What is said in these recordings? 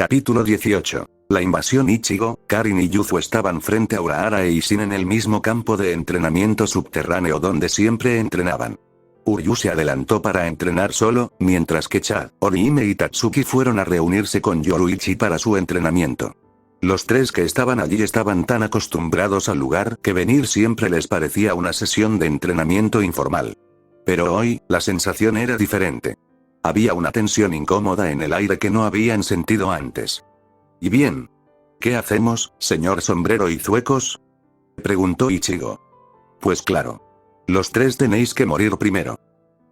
Capítulo 18. La invasión. Ichigo, Karin y Yuzu estaban frente a Urahara e Ishin en el mismo campo de entrenamiento subterráneo donde siempre entrenaban. Uryu se adelantó para entrenar solo, mientras que Chad, Orihime y Tatsuki fueron a reunirse con Yoruichi para su entrenamiento. Los tres que estaban allí estaban tan acostumbrados al lugar que venir siempre les parecía una sesión de entrenamiento informal. Pero hoy, la sensación era diferente. Había una tensión incómoda en el aire que no habían sentido antes. ¿Y bien? ¿Qué hacemos, señor Sombrero y Zuecos?, preguntó Ichigo. Pues claro. Los tres tenéis que morir primero,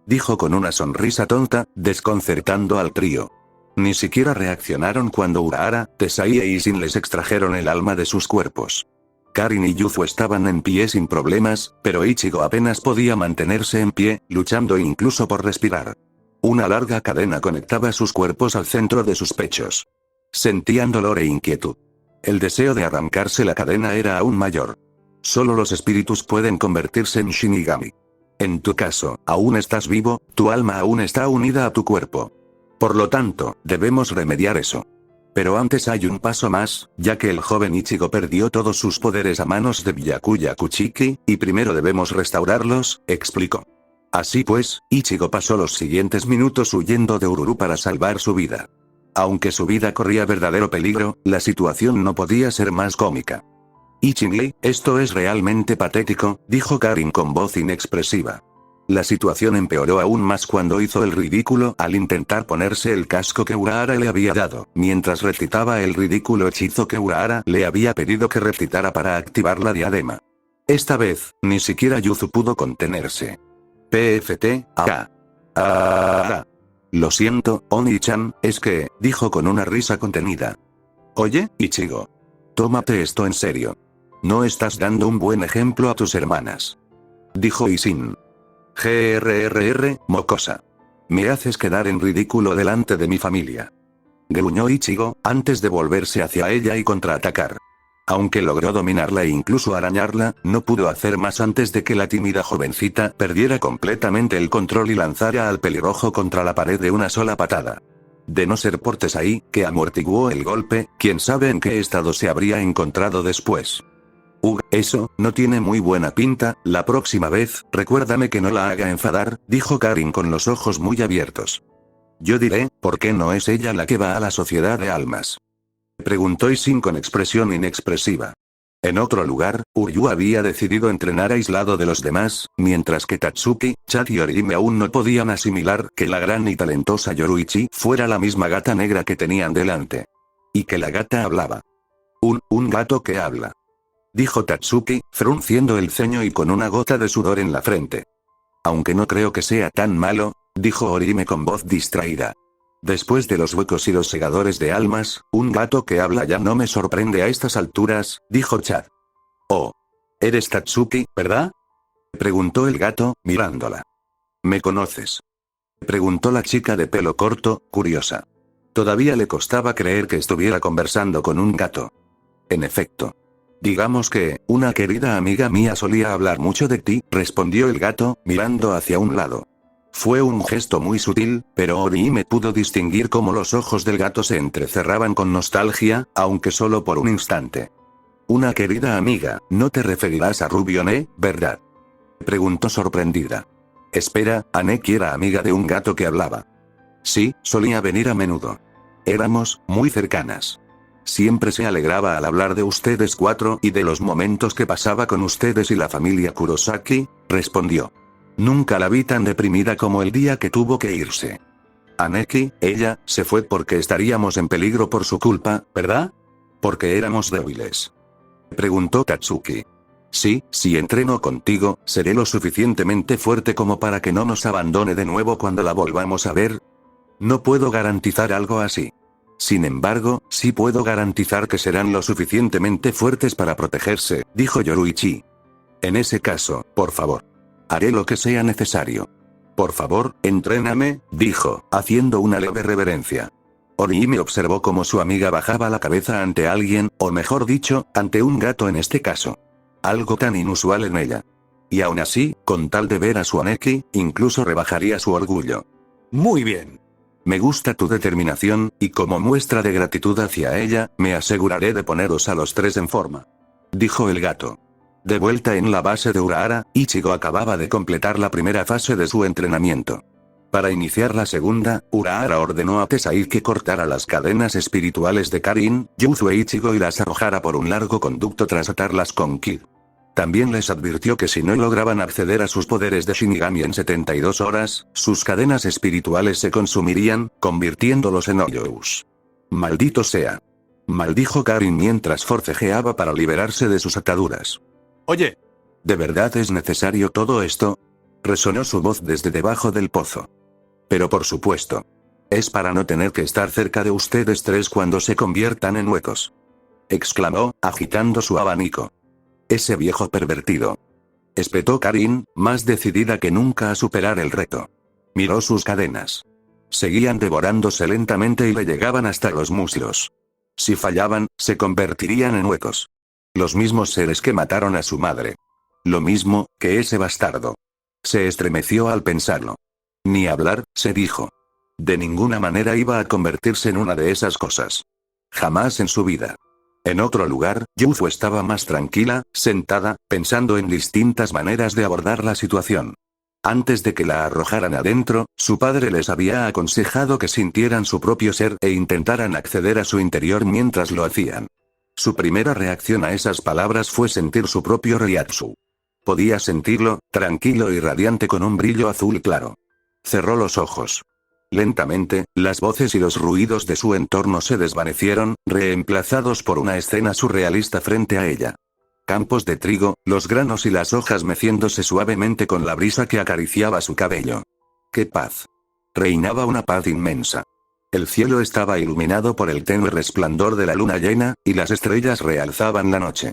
dijo con una sonrisa tonta, desconcertando al trío. Ni siquiera reaccionaron cuando Urahara, Tesai e Ishin les extrajeron el alma de sus cuerpos. Karin y Yuzu estaban en pie sin problemas, pero Ichigo apenas podía mantenerse en pie, luchando incluso por respirar. Una larga cadena conectaba sus cuerpos al centro de sus pechos. Sentían dolor e inquietud. El deseo de arrancarse la cadena era aún mayor. Solo los espíritus pueden convertirse en Shinigami. En tu caso, aún estás vivo, tu alma aún está unida a tu cuerpo. Por lo tanto, debemos remediar eso. Pero antes hay un paso más, ya que el joven Ichigo perdió todos sus poderes a manos de Byakuya Kuchiki, y primero debemos restaurarlos, explicó. Así pues, Ichigo pasó los siguientes minutos huyendo de Ururu para salvar su vida. Aunque su vida corría verdadero peligro, la situación no podía ser más cómica. Ichin-lee, esto es realmente patético, dijo Karin con voz inexpresiva. La situación empeoró aún más cuando hizo el ridículo al intentar ponerse el casco que Urahara le había dado, mientras recitaba el ridículo hechizo que Urahara le había pedido que recitara para activar la diadema. Esta vez, ni siquiera Yuzu pudo contenerse. PFT, Lo siento, Oni-chan, es que, dijo con una risa contenida. Oye, Ichigo. Tómate esto en serio. No estás dando un buen ejemplo a tus hermanas, dijo Ishin. Mocosa. Me haces quedar en ridículo delante de mi familia, gruñó Ichigo, antes de volverse hacia ella y contraatacar. Aunque logró dominarla e incluso arañarla, no pudo hacer más antes de que la tímida jovencita perdiera completamente el control y lanzara al pelirrojo contra la pared de una sola patada. De no ser por Tesai, que amortiguó el golpe, quién sabe en qué estado se habría encontrado después. Eso no tiene muy buena pinta. La próxima vez, recuérdame que no la haga enfadar, dijo Karin con los ojos muy abiertos. Yo diré, ¿por qué no es ella la que va a la sociedad de almas?, preguntó Ishin con expresión inexpresiva. En otro lugar, Uryu había decidido entrenar aislado de los demás, mientras que Tatsuki, Chad y Orihime aún no podían asimilar que la gran y talentosa Yoruichi fuera la misma gata negra que tenían delante. Y que la gata hablaba. Un gato que habla, dijo Tatsuki, frunciendo el ceño y con una gota de sudor en la frente. Aunque no creo que sea tan malo, dijo Orihime con voz distraída. Después de los huecos y los segadores de almas, un gato que habla ya no me sorprende a estas alturas, dijo Chad. Oh. ¿Eres Tatsuki, verdad?, preguntó el gato, mirándola. ¿Me conoces?, preguntó la chica de pelo corto, curiosa. Todavía le costaba creer que estuviera conversando con un gato. En efecto. Digamos que, una querida amiga mía solía hablar mucho de ti, respondió el gato, mirando hacia un lado. Fue un gesto muy sutil, pero Orihime pudo distinguir cómo los ojos del gato se entrecerraban con nostalgia, aunque solo por un instante. Una querida amiga, no te referirás a Rubione, ¿verdad?, preguntó sorprendida. Espera, Aneki era amiga de un gato que hablaba. Sí, solía venir a menudo. Éramos muy cercanas. Siempre se alegraba al hablar de ustedes cuatro y de los momentos que pasaba con ustedes y la familia Kurosaki, respondió. Nunca la vi tan deprimida como el día que tuvo que irse. Aneki, ella, se fue porque estaríamos en peligro por su culpa, ¿verdad? Porque éramos débiles, preguntó Tatsuki. Sí, si entreno contigo, seré lo suficientemente fuerte como para que no nos abandone de nuevo cuando la volvamos a ver. No puedo garantizar algo así. Sin embargo, sí puedo garantizar que serán lo suficientemente fuertes para protegerse, dijo Yoruichi. En ese caso, por favor. Haré lo que sea necesario. Por favor, entréname, dijo, haciendo una leve reverencia. Orihime observó cómo su amiga bajaba la cabeza ante alguien, o mejor dicho, ante un gato en este caso. Algo tan inusual en ella. Y aún así, con tal de ver a su Aneki, incluso rebajaría su orgullo. Muy bien. Me gusta tu determinación, y como muestra de gratitud hacia ella, me aseguraré de poneros a los tres en forma. Dijo el gato. De vuelta en la base de Urahara, Ichigo acababa de completar la primera fase de su entrenamiento. Para iniciar la segunda, Urahara ordenó a Tessai que cortara las cadenas espirituales de Karin, Yuzu e Ichigo y las arrojara por un largo conducto tras atarlas con Kid. También les advirtió que si no lograban acceder a sus poderes de Shinigami en 72 horas, sus cadenas espirituales se consumirían, convirtiéndolos en hoyos. Maldito sea. Maldijo Karin mientras forcejeaba para liberarse de sus ataduras. Oye. ¿De verdad es necesario todo esto? Resonó su voz desde debajo del pozo. Pero por supuesto. Es para no tener que estar cerca de ustedes tres cuando se conviertan en huecos. Exclamó, agitando su abanico. Ese viejo pervertido. Espetó Karin, más decidida que nunca a superar el reto. Miró sus cadenas. Seguían devorándose lentamente y le llegaban hasta los muslos. Si fallaban, se convertirían en huecos. Los mismos seres que mataron a su madre. Lo mismo, que ese bastardo. Se estremeció al pensarlo. Ni hablar, se dijo. De ninguna manera iba a convertirse en una de esas cosas. Jamás en su vida. En otro lugar, Yuzu estaba más tranquila, sentada, pensando en distintas maneras de abordar la situación. Antes de que la arrojaran adentro, su padre les había aconsejado que sintieran su propio ser e intentaran acceder a su interior mientras lo hacían. Su primera reacción a esas palabras fue sentir su propio Reiatsu. Podía sentirlo, tranquilo y radiante con un brillo azul claro. Cerró los ojos. Lentamente, las voces y los ruidos de su entorno se desvanecieron, reemplazados por una escena surrealista frente a ella. Campos de trigo, los granos y las hojas meciéndose suavemente con la brisa que acariciaba su cabello. ¡Qué paz! Reinaba una paz inmensa. El cielo estaba iluminado por el tenue resplandor de la luna llena, y las estrellas realzaban la noche.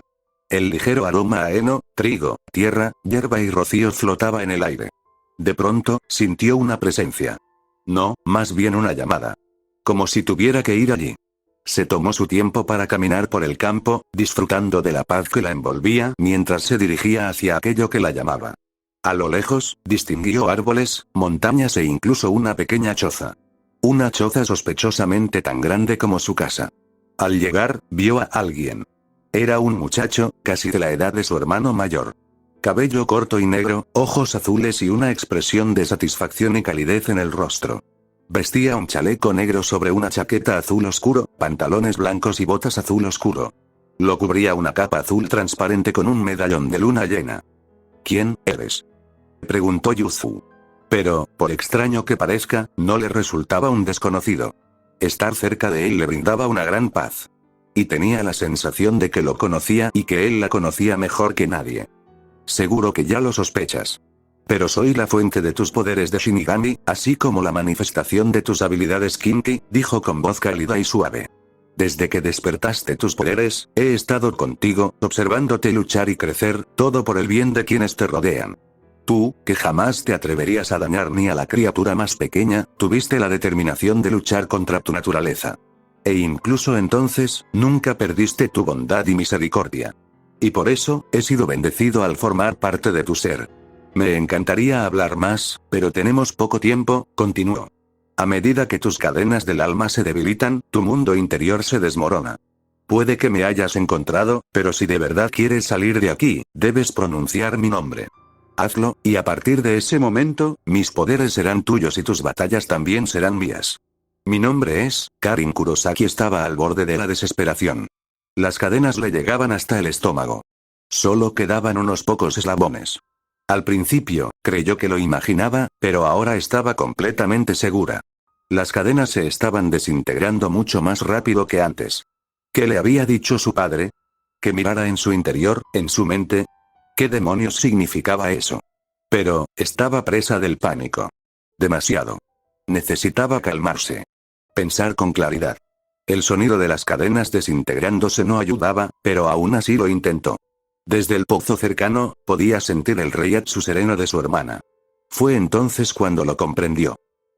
El ligero aroma a heno, trigo, tierra, hierba y rocío flotaba en el aire. De pronto, sintió una presencia. No, más bien una llamada. Como si tuviera que ir allí. Se tomó su tiempo para caminar por el campo, disfrutando de la paz que la envolvía mientras se dirigía hacia aquello que la llamaba. A lo lejos, distinguió árboles, montañas e incluso una pequeña choza. Una choza sospechosamente tan grande como su casa. Al llegar, vio a alguien. Era un muchacho, casi de la edad de su hermano mayor. Cabello corto y negro, ojos azules y una expresión de satisfacción y calidez en el rostro. Vestía un chaleco negro sobre una chaqueta azul oscuro, pantalones blancos y botas azul oscuro. Lo cubría una capa azul transparente con un medallón de luna llena. ¿Quién eres?, preguntó Yuzu. Pero, por extraño que parezca, no le resultaba un desconocido. Estar cerca de él le brindaba una gran paz. Y tenía la sensación de que lo conocía y que él la conocía mejor que nadie. Seguro que ya lo sospechas. Pero soy la fuente de tus poderes de Shinigami, así como la manifestación de tus habilidades Kinki, dijo con voz cálida y suave. Desde que despertaste tus poderes, he estado contigo, observándote luchar y crecer, todo por el bien de quienes te rodean. Tú, que jamás te atreverías a dañar ni a la criatura más pequeña, tuviste la determinación de luchar contra tu naturaleza. E incluso entonces, nunca perdiste tu bondad y misericordia. Y por eso, he sido bendecido al formar parte de tu ser. Me encantaría hablar más, pero tenemos poco tiempo, continuó. A medida que tus cadenas del alma se debilitan, tu mundo interior se desmorona. Puede que me hayas encontrado, pero si de verdad quieres salir de aquí, debes pronunciar mi nombre. Hazlo, y a partir de ese momento, mis poderes serán tuyos y tus batallas también serán mías. Mi nombre es, Karin Kurosaki estaba al borde de la desesperación. Las cadenas le llegaban hasta el estómago. Solo quedaban unos pocos eslabones. Al principio, creyó que lo imaginaba, pero ahora estaba completamente segura. Las cadenas se estaban desintegrando mucho más rápido que antes. ¿Qué le había dicho su padre? ¿Que mirara en su interior, en su mente? ¿Qué demonios significaba eso? Pero, estaba presa del pánico. Demasiado. Necesitaba calmarse. Pensar con claridad. El sonido de las cadenas desintegrándose no ayudaba, pero aún así lo intentó. Desde el pozo cercano, podía sentir el reiatsu sereno de su hermana. Fue entonces cuando lo comprendió.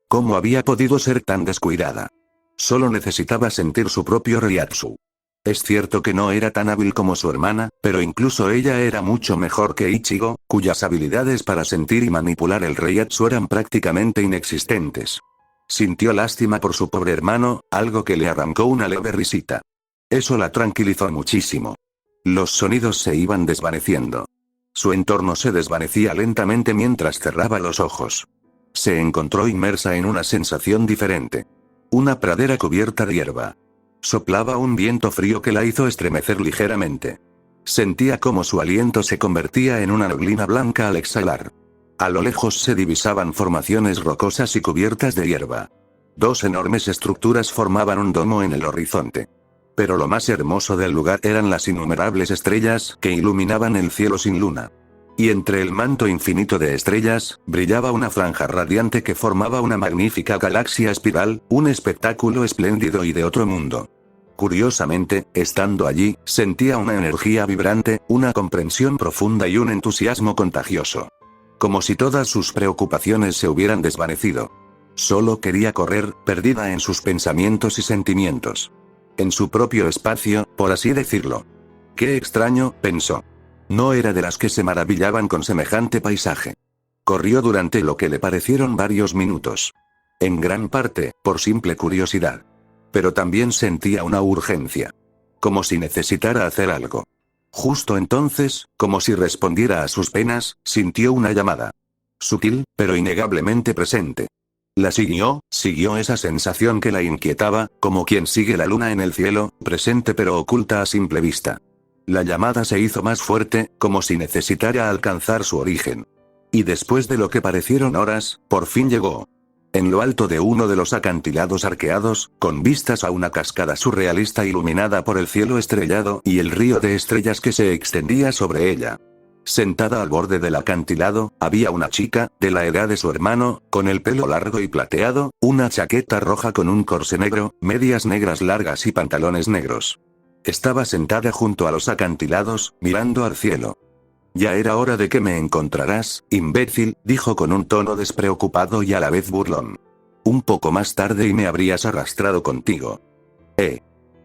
¿Cómo había podido ser tan descuidada? Solo necesitaba sentir su propio reiatsu. Es cierto que no era tan hábil como su hermana, pero incluso ella era mucho mejor que Ichigo, cuyas habilidades para sentir y manipular el reiatsu eran prácticamente inexistentes. Sintió lástima por su pobre hermano, algo que le arrancó una leve risita. Eso la tranquilizó muchísimo. Los sonidos se iban desvaneciendo. Su entorno se desvanecía lentamente mientras cerraba los ojos. Se encontró inmersa en una sensación diferente. Una pradera cubierta de hierba. Soplaba un viento frío que la hizo estremecer ligeramente. Sentía como su aliento se convertía en una neblina blanca al exhalar. A lo lejos se divisaban formaciones rocosas y cubiertas de hierba. Dos enormes estructuras formaban un domo en el horizonte. Pero lo más hermoso del lugar eran las innumerables estrellas que iluminaban el cielo sin luna. Y entre el manto infinito de estrellas, brillaba una franja radiante que formaba una magnífica galaxia espiral, un espectáculo espléndido y de otro mundo. Curiosamente, estando allí, sentía una energía vibrante, una comprensión profunda y un entusiasmo contagioso. Como si todas sus preocupaciones se hubieran desvanecido. Solo quería correr, perdida en sus pensamientos y sentimientos. En su propio espacio, por así decirlo. Qué extraño, pensó. No era de las que se maravillaban con semejante paisaje. Corrió durante lo que le parecieron varios minutos. En gran parte, por simple curiosidad. Pero también sentía una urgencia. Como si necesitara hacer algo. Justo entonces, como si respondiera a sus penas, sintió una llamada. Sutil, pero innegablemente presente. La siguió esa sensación que la inquietaba, como quien sigue la luna en el cielo, presente pero oculta a simple vista. La llamada se hizo más fuerte, como si necesitara alcanzar su origen. Y después de lo que parecieron horas, por fin llegó. En lo alto de uno de los acantilados arqueados, con vistas a una cascada surrealista iluminada por el cielo estrellado y el río de estrellas que se extendía sobre ella. Sentada al borde del acantilado, había una chica, de la edad de su hermano, con el pelo largo y plateado, una chaqueta roja con un corsé negro, medias negras largas y pantalones negros. Estaba sentada junto a los acantilados, mirando al cielo. Ya era hora de que me encontrarás, imbécil, dijo con un tono despreocupado y a la vez burlón. Un poco más tarde y me habrías arrastrado contigo.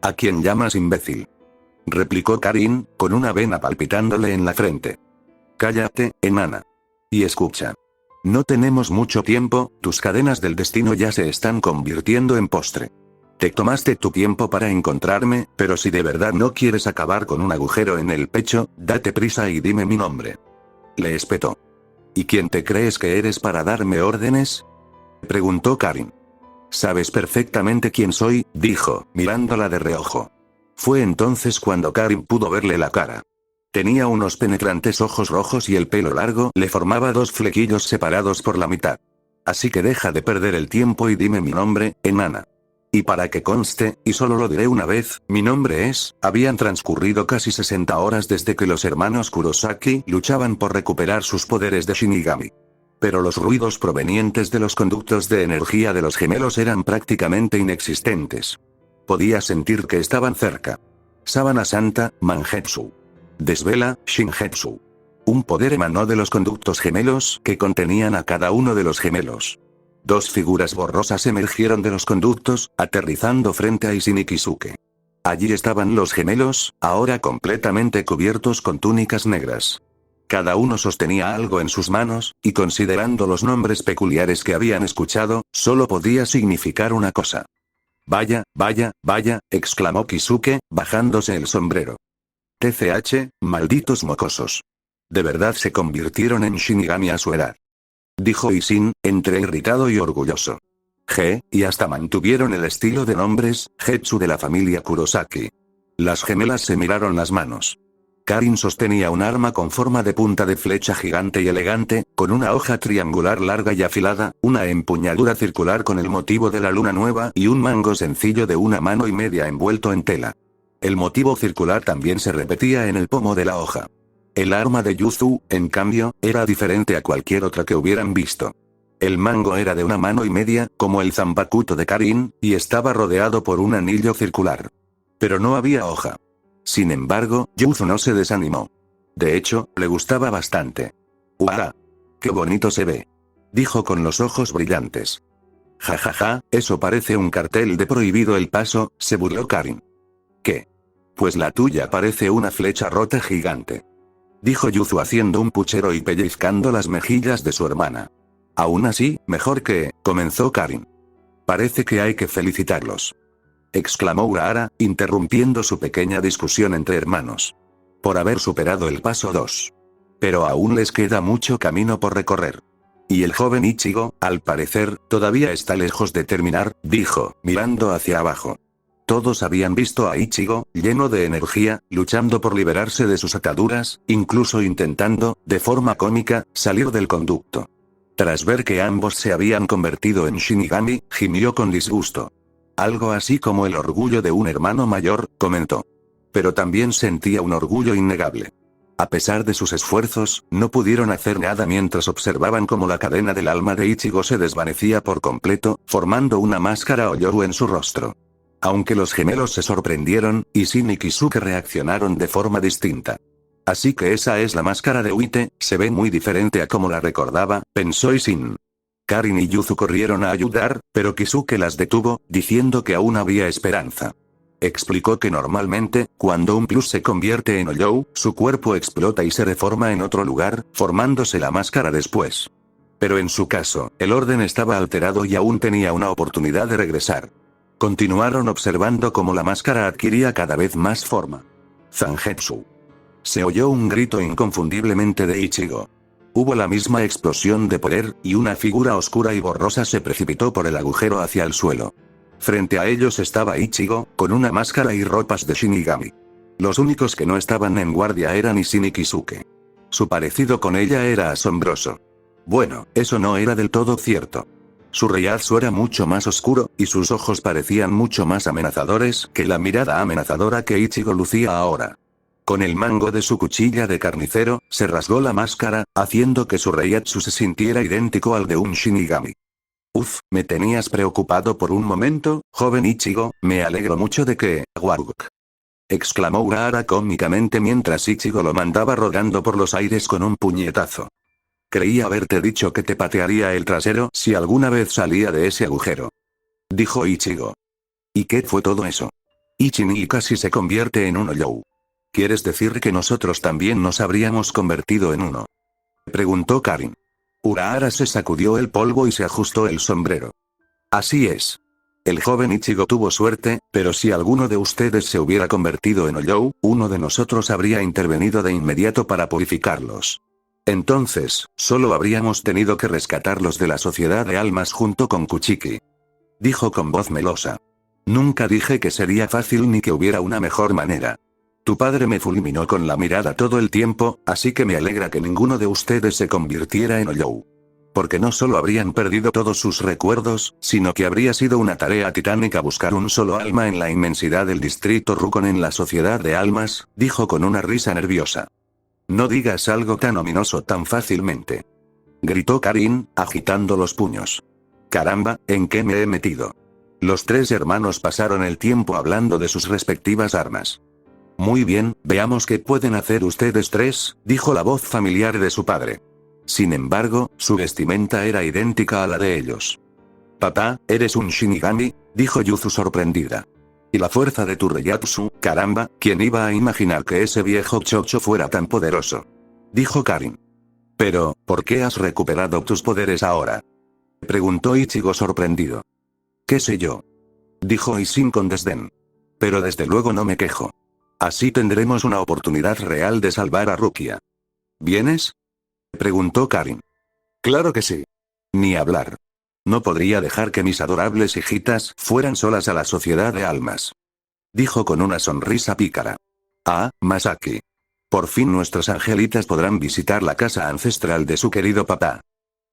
¿A quién llamas imbécil? Replicó Karin, con una vena palpitándole en la frente. Cállate, enana. Y escucha. No tenemos mucho tiempo, tus cadenas del destino ya se están convirtiendo en postre. Te tomaste tu tiempo para encontrarme, pero si de verdad no quieres acabar con un agujero en el pecho, date prisa y dime mi nombre. Le espetó. ¿Y quién te crees que eres para darme órdenes? Preguntó Karin. Sabes perfectamente quién soy, dijo, mirándola de reojo. Fue entonces cuando Karin pudo verle la cara. Tenía unos penetrantes ojos rojos y el pelo largo le formaba dos flequillos separados por la mitad. Así que deja de perder el tiempo y dime mi nombre, enana. Y para que conste, y solo lo diré una vez, mi nombre es, habían transcurrido casi 60 horas desde que los hermanos Kurosaki luchaban por recuperar sus poderes de Shinigami. Pero los ruidos provenientes de los conductos de energía de los gemelos eran prácticamente inexistentes. Podía sentir que estaban cerca. Sábana Santa, Mangetsu. Desvela, Shingetsu. Un poder emanó de los conductos gemelos que contenían a cada uno de los gemelos. Dos figuras borrosas emergieron de los conductos, aterrizando frente a Ishin-Ikisuke. Allí estaban los gemelos, ahora completamente cubiertos con túnicas negras. Cada uno sostenía algo en sus manos, y considerando los nombres peculiares que habían escuchado, solo podía significar una cosa. Vaya, vaya, vaya, exclamó Kisuke, bajándose el sombrero. TCH, malditos mocosos. De verdad se convirtieron en Shinigami a su edad. Dijo Ishin, entre irritado y orgulloso. Y hasta mantuvieron el estilo de nombres, Getsu de la familia Kurosaki. Las gemelas se miraron las manos. Karin sostenía un arma con forma de punta de flecha gigante y elegante, con una hoja triangular larga y afilada, una empuñadura circular con el motivo de la luna nueva y un mango sencillo de una mano y media envuelto en tela. El motivo circular también se repetía en el pomo de la hoja. El arma de Yuzu, en cambio, era diferente a cualquier otra que hubieran visto. El mango era de una mano y media, como el zanbakuto de Karin, y estaba rodeado por un anillo circular. Pero no había hoja. Sin embargo, Yuzu no se desanimó. De hecho, le gustaba bastante. ¡Uah! ¡Qué bonito se ve! Dijo con los ojos brillantes. Ja ja ja, eso parece un cartel de prohibido el paso, se burló Karin. ¿Qué? Pues la tuya parece una flecha rota gigante. Dijo Yuzu haciendo un puchero y pellizcando las mejillas de su hermana. Aún así, mejor que, comenzó Karin. Parece que hay que felicitarlos. Exclamó Urahara, interrumpiendo su pequeña discusión entre hermanos. Por haber superado el paso 2. Pero aún les queda mucho camino por recorrer. Y el joven Ichigo, al parecer, todavía está lejos de terminar, dijo, mirando hacia abajo. Todos habían visto a Ichigo, lleno de energía, luchando por liberarse de sus ataduras, incluso intentando, de forma cómica, salir del conducto. Tras ver que ambos se habían convertido en Shinigami, gimió con disgusto. Algo así como el orgullo de un hermano mayor, comentó. Pero también sentía un orgullo innegable. A pesar de sus esfuerzos, no pudieron hacer nada mientras observaban cómo la cadena del alma de Ichigo se desvanecía por completo, formando una máscara Oyoru en su rostro. Aunque los gemelos se sorprendieron, Ishin y Kisuke reaccionaron de forma distinta. Así que esa es la máscara de Uite, se ve muy diferente a como la recordaba, pensó Ishin. Karin y Yuzu corrieron a ayudar, pero Kisuke las detuvo, diciendo que aún había esperanza. Explicó que normalmente, cuando un plus se convierte en Oyou, su cuerpo explota y se reforma en otro lugar, formándose la máscara después. Pero en su caso, el orden estaba alterado y aún tenía una oportunidad de regresar. Continuaron observando cómo la máscara adquiría cada vez más forma. Zangetsu. Se oyó un grito inconfundiblemente de Ichigo. Hubo la misma explosión de poder, y una figura oscura y borrosa se precipitó por el agujero hacia el suelo. Frente a ellos estaba Ichigo, con una máscara y ropas de Shinigami. Los únicos que no estaban en guardia eran Ishin y Kisuke. Su parecido con ella era asombroso. Bueno, eso no era del todo cierto. Su reiatsu era mucho más oscuro, y sus ojos parecían mucho más amenazadores que la mirada amenazadora que Ichigo lucía ahora. Con el mango de su cuchilla de carnicero, se rasgó la máscara, haciendo que su reiatsu se sintiera idéntico al de un Shinigami. Uf, me tenías preocupado por un momento, joven Ichigo, me alegro mucho de que, Waruk. Exclamó Urahara cómicamente mientras Ichigo lo mandaba rodando por los aires con un puñetazo. Creí haberte dicho que te patearía el trasero si alguna vez salía de ese agujero. Dijo Ichigo. ¿Y qué fue todo eso? Ichi casi se convierte en un Oyou. ¿Quieres decir que nosotros también nos habríamos convertido en uno? Preguntó Karin. Urahara se sacudió el polvo y se ajustó el sombrero. Así es. El joven Ichigo tuvo suerte, pero si alguno de ustedes se hubiera convertido en Oyou, uno de nosotros habría intervenido de inmediato para purificarlos. Entonces, solo habríamos tenido que rescatarlos de la sociedad de almas junto con Kuchiki. Dijo con voz melosa. Nunca dije que sería fácil ni que hubiera una mejor manera. Tu padre me fulminó con la mirada todo el tiempo, así que me alegra que ninguno de ustedes se convirtiera en Oyou. Porque no solo habrían perdido todos sus recuerdos, sino que habría sido una tarea titánica buscar un solo alma en la inmensidad del distrito Rukon en la sociedad de almas, dijo con una risa nerviosa. No digas algo tan ominoso tan fácilmente. Gritó Karin, agitando los puños. Caramba, ¿en qué me he metido? Los tres hermanos pasaron el tiempo hablando de sus respectivas armas. Muy bien, veamos qué pueden hacer ustedes tres, dijo la voz familiar de su padre. Sin embargo, su vestimenta era idéntica a la de ellos. Papá, ¿eres un Shinigami?, dijo Yuzu sorprendida. Y la fuerza de tu reiatsu, caramba, ¿quién iba a imaginar que ese viejo chocho fuera tan poderoso? Dijo Karin. Pero, ¿por qué has recuperado tus poderes ahora? Preguntó Ichigo sorprendido. ¿Qué sé yo? Dijo Ishin con desdén. Pero desde luego no me quejo. Así tendremos una oportunidad real de salvar a Rukia. ¿Vienes? Preguntó Karin. Claro que sí. Ni hablar. No podría dejar que mis adorables hijitas fueran solas a la sociedad de almas. Dijo con una sonrisa pícara. Ah, Masaki. Por fin nuestras angelitas podrán visitar la casa ancestral de su querido papá.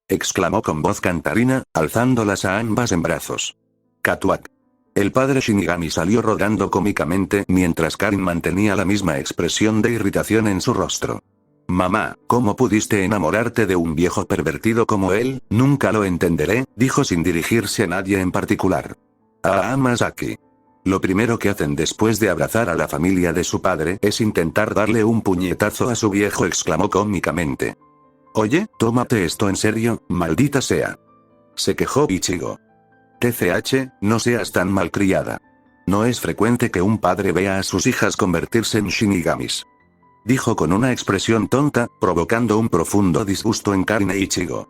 Exclamó con voz cantarina, alzándolas a ambas en brazos. Katuak. El padre Shinigami salió rodando cómicamente mientras Karin mantenía la misma expresión de irritación en su rostro. Mamá, ¿cómo pudiste enamorarte de un viejo pervertido como él? Nunca lo entenderé, dijo sin dirigirse a nadie en particular. Ah, Masaki. Lo primero que hacen después de abrazar a la familia de su padre es intentar darle un puñetazo a su viejo, exclamó cómicamente. Oye, tómate esto en serio, maldita sea. Se quejó Ichigo. TCH, no seas tan malcriada. No es frecuente que un padre vea a sus hijas convertirse en Shinigamis. Dijo con una expresión tonta, provocando un profundo disgusto en Karin e Ichigo.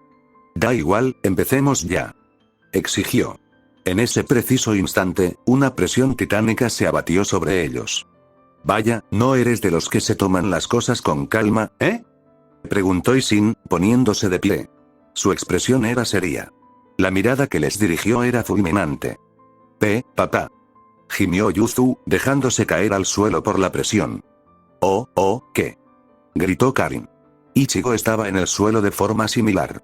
Da igual, empecemos ya. Exigió. En ese preciso instante, una presión titánica se abatió sobre ellos. Vaya, ¿no eres de los que se toman las cosas con calma, eh? Preguntó Isin, poniéndose de pie. Su expresión era seria. La mirada que les dirigió era fulminante. Papá. Gimió Yuzu, dejándose caer al suelo por la presión. ¿Qué? Gritó Karin. Ichigo estaba en el suelo de forma similar.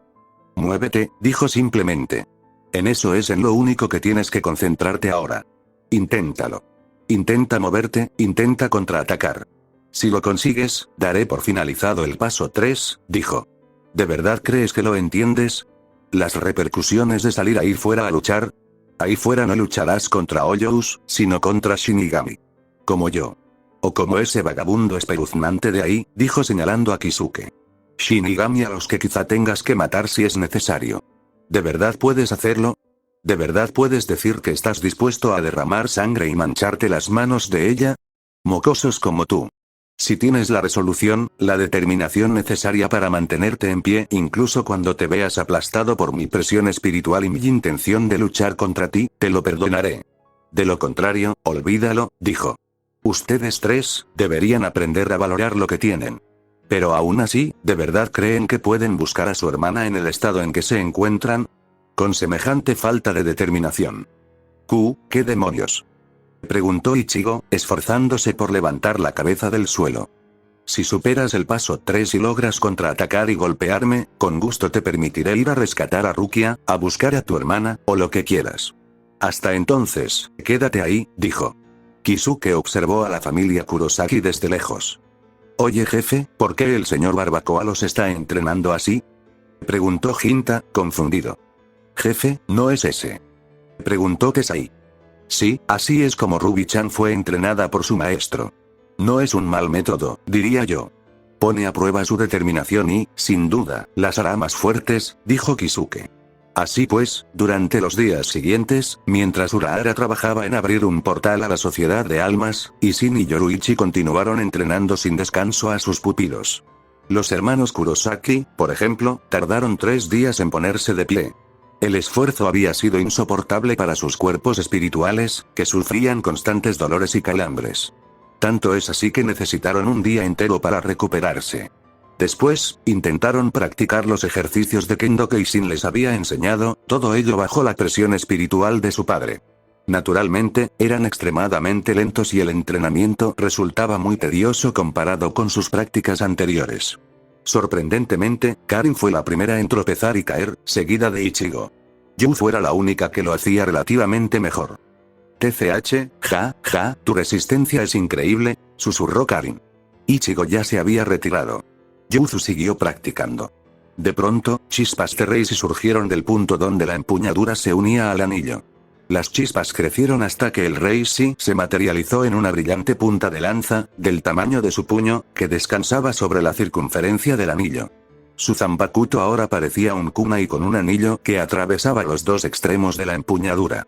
Muévete, dijo simplemente. En eso es en lo único que tienes que concentrarte ahora. Inténtalo. Intenta moverte, intenta contraatacar. Si lo consigues, daré por finalizado el paso 3, dijo. ¿De verdad crees que lo entiendes? Las repercusiones de salir ahí fuera a luchar. Ahí fuera no lucharás contra Hoyous, sino contra Shinigami. Como yo. O como ese vagabundo espeluznante de ahí, dijo señalando a Kisuke. Shinigami a los que quizá tengas que matar si es necesario. ¿De verdad puedes hacerlo? ¿De verdad puedes decir que estás dispuesto a derramar sangre y mancharte las manos de ella? Mocosos como tú. Si tienes la resolución, la determinación necesaria para mantenerte en pie incluso cuando te veas aplastado por mi presión espiritual y mi intención de luchar contra ti, te lo perdonaré. De lo contrario, olvídalo, dijo. Ustedes tres, deberían aprender a valorar lo que tienen. Pero aún así, ¿de verdad creen que pueden buscar a su hermana en el estado en que se encuentran? Con semejante falta de determinación. ¿Qué demonios? Preguntó Ichigo, esforzándose por levantar la cabeza del suelo. Si superas el paso 3 y logras contraatacar y golpearme, con gusto te permitiré ir a rescatar a Rukia, a buscar a tu hermana, o lo que quieras. Hasta entonces, quédate ahí, dijo. Kisuke observó a la familia Kurosaki desde lejos. Oye jefe, ¿por qué el señor Barbacoa los está entrenando así? Preguntó Hinta, confundido. Jefe, ¿no es ese? Preguntó Tesai. Sí, así es como Ruby-chan fue entrenada por su maestro. No es un mal método, diría yo. Pone a prueba su determinación y, sin duda, las hará más fuertes, dijo Kisuke. Así pues, durante los días siguientes, mientras Urahara trabajaba en abrir un portal a la sociedad de almas, Isin y Yoruichi continuaron entrenando sin descanso a sus pupilos. Los hermanos Kurosaki, por ejemplo, tardaron 3 días en ponerse de pie. El esfuerzo había sido insoportable para sus cuerpos espirituales, que sufrían constantes dolores y calambres. Tanto es así que necesitaron un día entero para recuperarse. Después, intentaron practicar los ejercicios de Kendo que Isin les había enseñado, todo ello bajo la presión espiritual de su padre. Naturalmente, eran extremadamente lentos y el entrenamiento resultaba muy tedioso comparado con sus prácticas anteriores. Sorprendentemente, Karin fue la primera en tropezar y caer, seguida de Ichigo. Yuzu era la única que lo hacía relativamente mejor. TCH, tu resistencia es increíble, susurró Karin. Ichigo ya se había retirado. Yuzu siguió practicando. De pronto, chispas de Reisi surgieron del punto donde la empuñadura se unía al anillo. Las chispas crecieron hasta que el Reisi se materializó en una brillante punta de lanza, del tamaño de su puño, que descansaba sobre la circunferencia del anillo. Su Zanbakuto ahora parecía un kunai con un anillo que atravesaba los dos extremos de la empuñadura.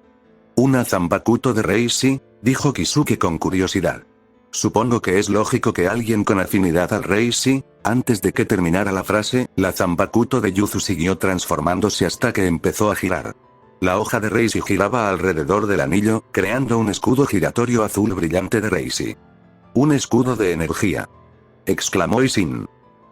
¿Una Zanbakuto de Reisi?, dijo Kisuke con curiosidad. Supongo que es lógico que alguien con afinidad al Reisi. Antes de que terminara la frase, la Zanbakuto de Yuzu siguió transformándose hasta que empezó a girar. La hoja de Reisi giraba alrededor del anillo, creando un escudo giratorio azul brillante de Reisi. «Un escudo de energía», exclamó Isin.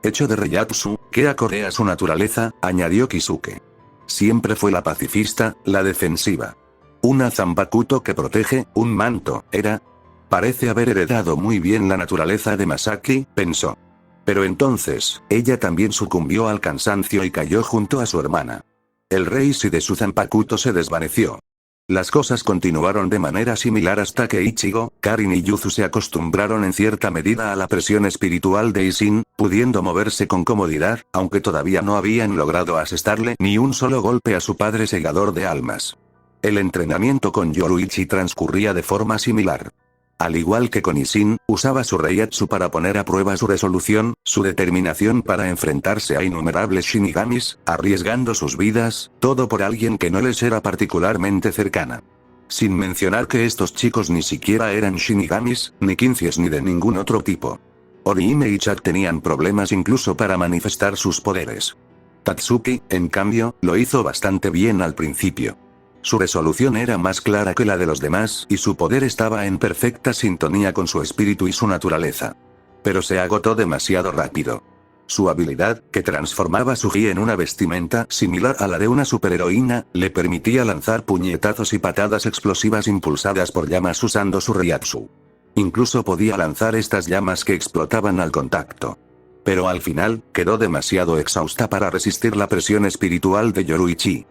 «Hecho de Reiatsu, que acorde a su naturaleza», añadió Kisuke. Siempre fue la pacifista, la defensiva. Una Zanbakuto que protege, un manto, era. Parece haber heredado muy bien la naturaleza de Masaki, pensó. Pero entonces, ella también sucumbió al cansancio y cayó junto a su hermana. El Reisi de su Zanbakuto se desvaneció. Las cosas continuaron de manera similar hasta que Ichigo, Karin y Yuzu se acostumbraron en cierta medida a la presión espiritual de Isin, pudiendo moverse con comodidad, aunque todavía no habían logrado asestarle ni un solo golpe a su padre segador de almas. El entrenamiento con Yoruichi transcurría de forma similar. Al igual que con Isin, usaba su Reiatsu para poner a prueba su resolución, su determinación para enfrentarse a innumerables Shinigamis, arriesgando sus vidas, todo por alguien que no les era particularmente cercana. Sin mencionar que estos chicos ni siquiera eran Shinigamis, ni Quincies ni de ningún otro tipo. Orihime y Chak tenían problemas incluso para manifestar sus poderes. Tatsuki, en cambio, lo hizo bastante bien al principio. Su resolución era más clara que la de los demás y su poder estaba en perfecta sintonía con su espíritu y su naturaleza. Pero se agotó demasiado rápido. Su habilidad, que transformaba su ki en una vestimenta similar a la de una superheroína, le permitía lanzar puñetazos y patadas explosivas impulsadas por llamas usando su Reiatsu. Incluso podía lanzar estas llamas que explotaban al contacto. Pero al final, quedó demasiado exhausta para resistir la presión espiritual de Yoruichi.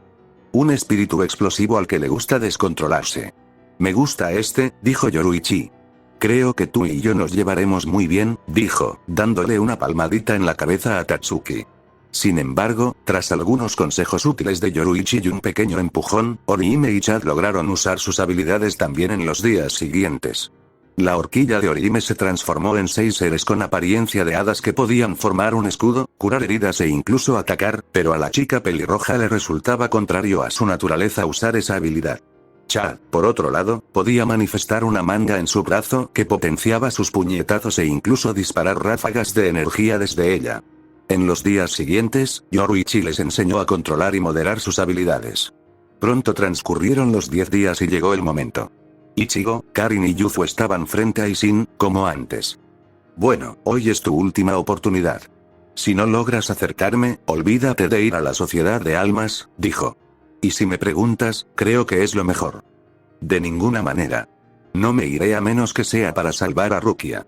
Un espíritu explosivo al que le gusta descontrolarse. Me gusta este, dijo Yoruichi. Creo que tú y yo nos llevaremos muy bien, dijo, dándole una palmadita en la cabeza a Tatsuki. Sin embargo, tras algunos consejos útiles de Yoruichi y un pequeño empujón, Orihime y Chad lograron usar sus habilidades también en los días siguientes. La horquilla de Orihime se transformó en 6 seres con apariencia de hadas que podían formar un escudo, curar heridas e incluso atacar, pero a la chica pelirroja le resultaba contrario a su naturaleza usar esa habilidad. Chad, por otro lado, podía manifestar una manga en su brazo que potenciaba sus puñetazos e incluso disparar ráfagas de energía desde ella. En los días siguientes, Yoruichi les enseñó a controlar y moderar sus habilidades. Pronto transcurrieron los 10 días y llegó el momento. Ichigo, Karin y Yuzu estaban frente a Isin, como antes. Bueno, hoy es tu última oportunidad. Si no logras acercarme, olvídate de ir a la Sociedad de Almas, dijo. Y si me preguntas, creo que es lo mejor. De ninguna manera. No me iré a menos que sea para salvar a Rukia.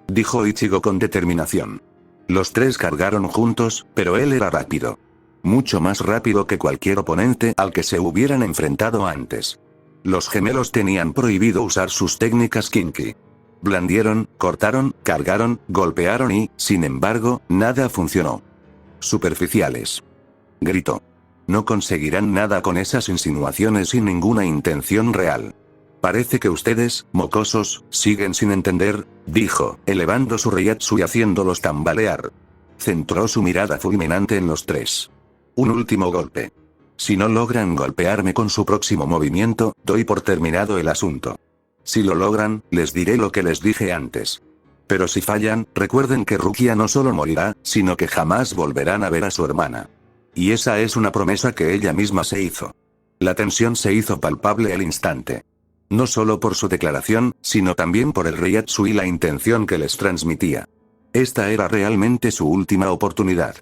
Dijo Ichigo con determinación. Los tres cargaron juntos, pero él era rápido. Mucho más rápido que cualquier oponente al que se hubieran enfrentado antes. Los gemelos tenían prohibido usar sus técnicas kinky. Blandieron, cortaron, cargaron, golpearon y, sin embargo, nada funcionó. Superficiales. Gritó. No conseguirán nada con esas insinuaciones sin ninguna intención real. Parece que ustedes, mocosos, siguen sin entender, dijo, elevando su Reiatsu y haciéndolos tambalear. Centró su mirada fulminante en los tres. Un último golpe. Si no logran golpearme con su próximo movimiento, doy por terminado el asunto. Si lo logran, les diré lo que les dije antes. Pero si fallan, recuerden que Rukia no solo morirá, sino que jamás volverán a ver a su hermana. Y esa es una promesa que ella misma se hizo. La tensión se hizo palpable al instante. No solo por su declaración, sino también por el Reiatsu y la intención que les transmitía. Esta era realmente su última oportunidad.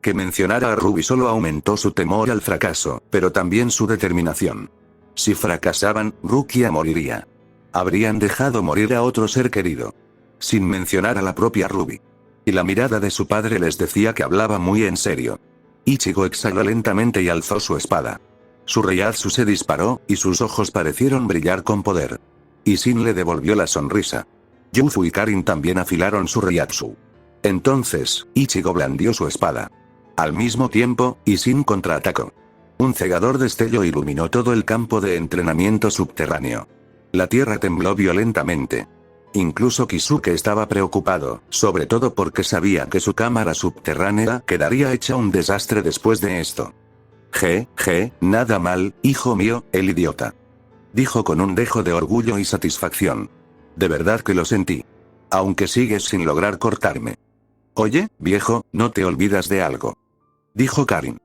Que mencionara a Ruby solo aumentó su temor al fracaso, pero también su determinación. Si fracasaban, Rukia moriría. Habrían dejado morir a otro ser querido. Sin mencionar a la propia Ruby. Y la mirada de su padre les decía que hablaba muy en serio. Ichigo exhaló lentamente y alzó su espada. Su Reiatsu se disparó, y sus ojos parecieron brillar con poder. Isin le devolvió la sonrisa. Yuzu y Karin también afilaron su Reiatsu. Entonces, Ichigo blandió su espada. Al mismo tiempo, Isin contraatacó. Un cegador destello iluminó todo el campo de entrenamiento subterráneo. La tierra tembló violentamente. Incluso Kisuke estaba preocupado, sobre todo porque sabía que su cámara subterránea quedaría hecha un desastre después de esto. Nada mal, hijo mío, el idiota. Dijo con un dejo de orgullo y satisfacción. De verdad que lo sentí. Aunque sigues sin lograr cortarme. Oye, viejo, no te olvidas de algo. Dijo Karin.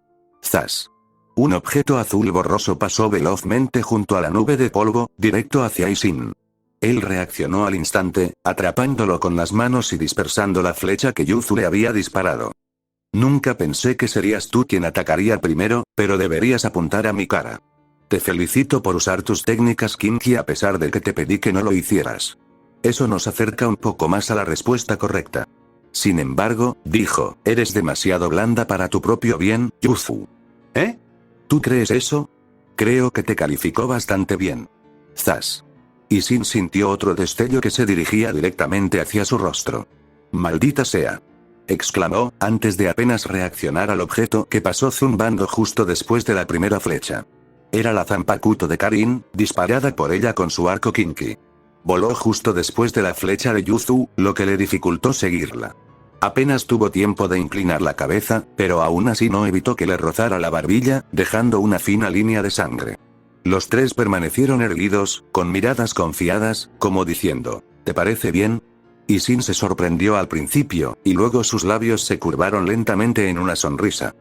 Zas. Un objeto azul borroso pasó velozmente junto a la nube de polvo, directo hacia Isin. Él reaccionó al instante, atrapándolo con las manos y dispersando la flecha que Yuzu le había disparado. Nunca pensé que serías tú quien atacaría primero, pero deberías apuntar a mi cara. Te felicito por usar tus técnicas kinky a pesar de que te pedí que no lo hicieras. Eso nos acerca un poco más a la respuesta correcta. Sin embargo, dijo, eres demasiado blanda para tu propio bien, Yuzu. ¿Eh? ¿Tú crees eso? Creo que te calificó bastante bien. Zas. Isin sintió otro destello que se dirigía directamente hacia su rostro. Maldita sea. Exclamó, antes de apenas reaccionar al objeto que pasó zumbando justo después de la primera flecha. Era la Zanpakuto de Karin, disparada por ella con su arco kinky. Voló justo después de la flecha de Yuzu, lo que le dificultó seguirla. Apenas tuvo tiempo de inclinar la cabeza, pero aún así no evitó que le rozara la barbilla, dejando una fina línea de sangre. Los tres permanecieron erguidos, con miradas confiadas, como diciendo, ¿te parece bien? Isin se sorprendió al principio, y luego sus labios se curvaron lentamente en una sonrisa.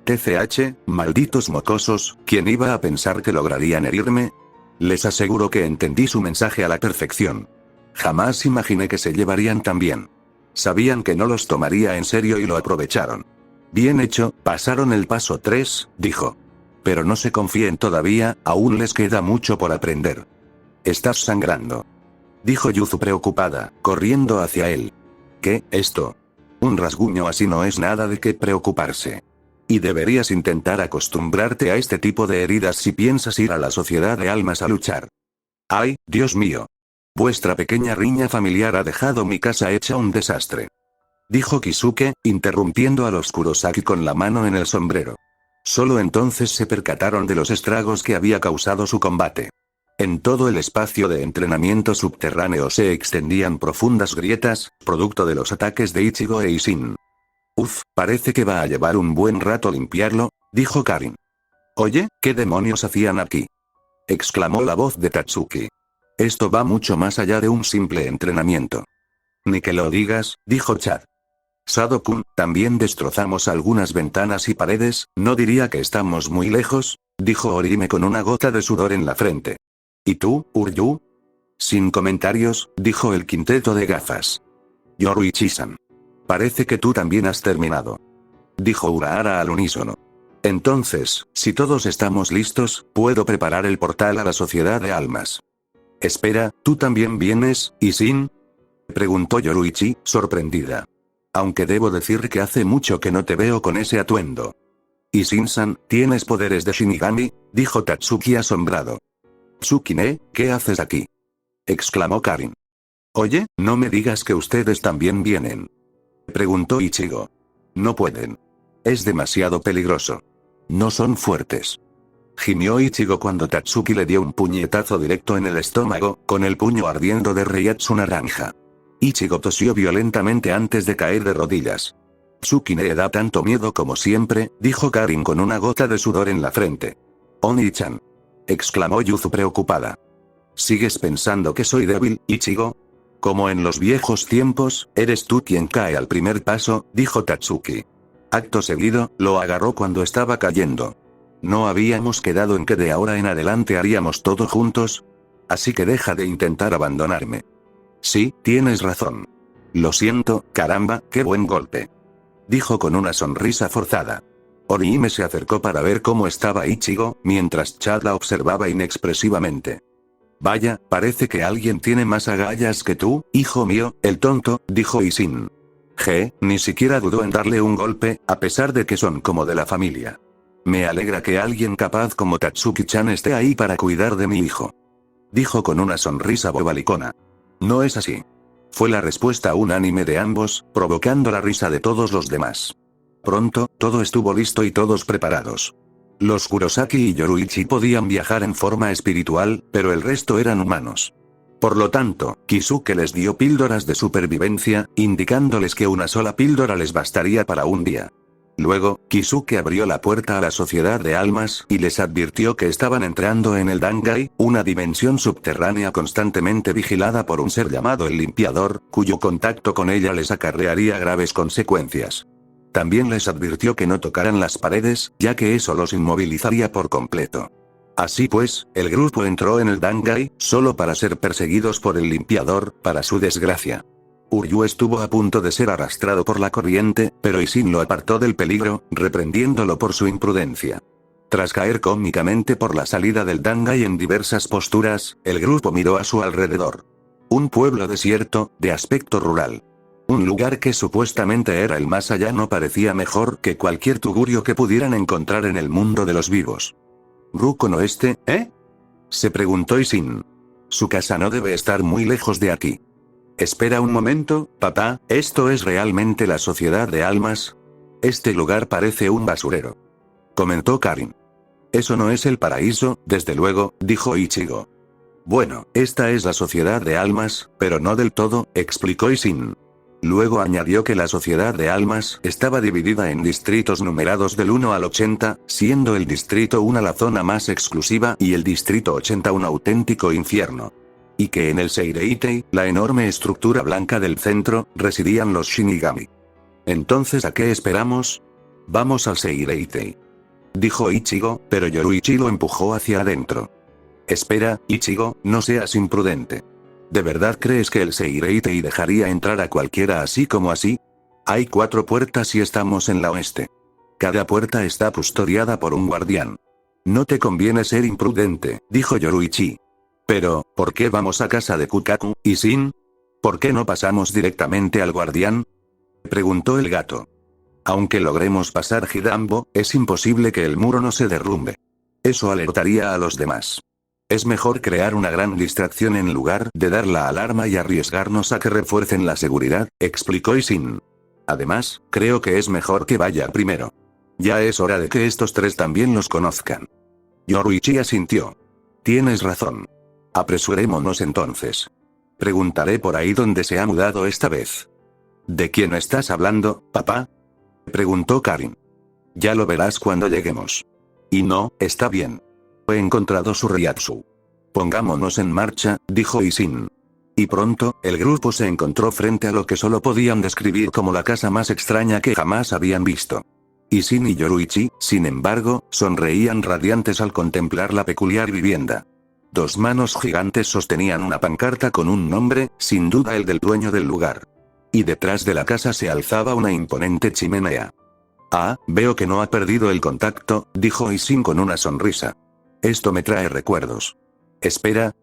TCH, malditos mocosos, ¿quién iba a pensar que lograrían herirme? Les aseguro que entendí su mensaje a la perfección. Jamás imaginé que se llevarían tan bien. Sabían que no los tomaría en serio y lo aprovecharon. Bien hecho, pasaron el paso 3, dijo. Pero no se confíen todavía, aún les queda mucho por aprender. Estás sangrando, dijo Yuzu preocupada, corriendo hacia él. ¿Qué, esto? Un rasguño así no es nada de qué preocuparse. Y deberías intentar acostumbrarte a este tipo de heridas si piensas ir a la sociedad de almas a luchar. ¡Ay, Dios mío! Vuestra pequeña riña familiar ha dejado mi casa hecha un desastre, dijo Kisuke, interrumpiendo a los Kurosaki con la mano en el sombrero. Solo entonces se percataron de los estragos que había causado su combate. En todo el espacio de entrenamiento subterráneo se extendían profundas grietas, producto de los ataques de Ichigo e Ishin. Uf, parece que va a llevar un buen rato limpiarlo, dijo Karin. Oye, ¿qué demonios hacían aquí? Exclamó la voz de Tatsuki. Esto va mucho más allá de un simple entrenamiento. Ni que lo digas, dijo Chad. Sado-kun, también destrozamos algunas ventanas y paredes, no diría que estamos muy lejos, dijo Orihime con una gota de sudor en la frente. ¿Y tú, Uryu? Sin comentarios, dijo el quinteto de gafas. Yoruichi-san. Parece que tú también has terminado, dijo Urahara al unísono. Entonces, si todos estamos listos, puedo preparar el portal a la sociedad de almas. Espera, ¿tú también vienes, Ishin? Preguntó Yoruichi, sorprendida. Aunque debo decir que hace mucho que no te veo con ese atuendo. Ishin-san, ¿tienes poderes de Shinigami? Dijo Tatsuki asombrado. Tsukine, ¿qué haces aquí? Exclamó Karin. Oye, no me digas que ustedes también vienen, preguntó Ichigo. No pueden. Es demasiado peligroso. No son fuertes, gimió Ichigo cuando Tatsuki le dio un puñetazo directo en el estómago, con el puño ardiendo de Reiatsu naranja. Ichigo tosió violentamente antes de caer de rodillas. Tsukine da tanto miedo como siempre, dijo Karin con una gota de sudor en la frente. Oni-chan, exclamó Yuzu preocupada. ¿Sigues pensando que soy débil, Ichigo? Como en los viejos tiempos, eres tú quien cae al primer paso, dijo Tatsuki. Acto seguido, lo agarró cuando estaba cayendo. ¿No habíamos quedado en que de ahora en adelante haríamos todo juntos? Así que deja de intentar abandonarme. Sí, tienes razón. Lo siento, caramba, qué buen golpe, dijo con una sonrisa forzada. Orihime se acercó para ver cómo estaba Ichigo, mientras Chad la observaba inexpresivamente. Vaya, parece que alguien tiene más agallas que tú, hijo mío, el tonto, dijo Ishin. Ni siquiera dudó en darle un golpe, a pesar de que son como de la familia. Me alegra que alguien capaz como Tatsuki-chan esté ahí para cuidar de mi hijo, dijo con una sonrisa bobalicona. No es así, fue la respuesta unánime de ambos, provocando la risa de todos los demás. Pronto, todo estuvo listo y todos preparados. Los Kurosaki y Yoruichi podían viajar en forma espiritual, pero el resto eran humanos. Por lo tanto, Kisuke les dio píldoras de supervivencia, indicándoles que una sola píldora les bastaría para un día. Luego, Kisuke abrió la puerta a la sociedad de almas y les advirtió que estaban entrando en el Dangai, una dimensión subterránea constantemente vigilada por un ser llamado el Limpiador, cuyo contacto con ella les acarrearía graves consecuencias. También les advirtió que no tocaran las paredes, ya que eso los inmovilizaría por completo. Así pues, el grupo entró en el Dangai, solo para ser perseguidos por el Limpiador, para su desgracia. Uryu estuvo a punto de ser arrastrado por la corriente, pero Ishin lo apartó del peligro, reprendiéndolo por su imprudencia. Tras caer cómicamente por la salida del Dangai en diversas posturas, el grupo miró a su alrededor. Un pueblo desierto, de aspecto rural. Un lugar que supuestamente era el más allá no parecía mejor que cualquier tugurio que pudieran encontrar en el mundo de los vivos. ¿Rukon Oeste, se preguntó Ishin. Su casa no debe estar muy lejos de aquí. Espera un momento, papá, ¿esto es realmente la sociedad de almas? Este lugar parece un basurero, comentó Karin. Eso no es el paraíso, desde luego, dijo Ichigo. Bueno, esta es la sociedad de almas, pero no del todo, explicó Ishin. Luego añadió que la sociedad de almas estaba dividida en distritos numerados del 1 al 80, siendo el distrito 1 la zona más exclusiva y el distrito 80 un auténtico infierno. Y que en el Seireitei, la enorme estructura blanca del centro, residían los Shinigami. Entonces, ¿a qué esperamos? Vamos al Seireitei. dijo Ichigo, pero Yoruichi lo empujó hacia adentro. Espera, Ichigo, no seas imprudente. ¿De verdad crees que él se iría y dejaría entrar a cualquiera así como así? Hay 4 puertas y estamos en la oeste. Cada puerta está custodiada por un guardián. No te conviene ser imprudente, dijo Yoruichi. Pero, ¿por qué vamos a casa de Kukaku y Shin? ¿Por qué no pasamos directamente al guardián? Preguntó el gato. Aunque logremos pasar Hidambo, es imposible que el muro no se derrumbe. Eso alertaría a los demás. Es mejor crear una gran distracción en lugar de dar la alarma y arriesgarnos a que refuercen la seguridad, explicó Shin. Además, creo que es mejor que vaya primero. Ya es hora de que estos 3 también los conozcan. Yoruichi asintió. Tienes razón. Apresurémonos entonces. Preguntaré por ahí dónde se ha mudado esta vez. ¿De quién estás hablando, papá? Preguntó Karin. Ya lo verás cuando lleguemos. Y no, está bien. He encontrado su Ryatsu. Pongámonos en marcha, dijo Shin. Y pronto, el grupo se encontró frente a lo que solo podían describir como la casa más extraña que jamás habían visto. Shin y Yoruichi, sin embargo, sonreían radiantes al contemplar la peculiar vivienda. 2 manos gigantes sostenían una pancarta con un nombre, sin duda el del dueño del lugar. Y detrás de la casa se alzaba una imponente chimenea. Ah, veo que no ha perdido el contacto, dijo Shin con una sonrisa. Esto me trae recuerdos. Espera,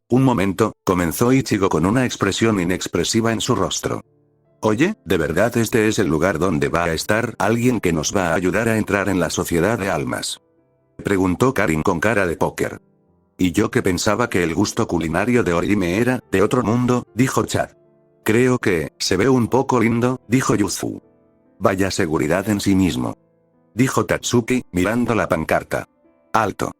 un momento, comenzó Ichigo con una expresión inexpresiva en su rostro. Oye, ¿de verdad este es el lugar donde va a estar alguien que nos va a ayudar a entrar en la sociedad de almas? Preguntó Karin con cara de póker. Y yo que pensaba que el gusto culinario de Orihime era de otro mundo, dijo Chad. Creo que se ve un poco lindo, dijo Yuzu. Vaya seguridad en sí mismo, dijo Tatsuki, mirando la pancarta. Alto.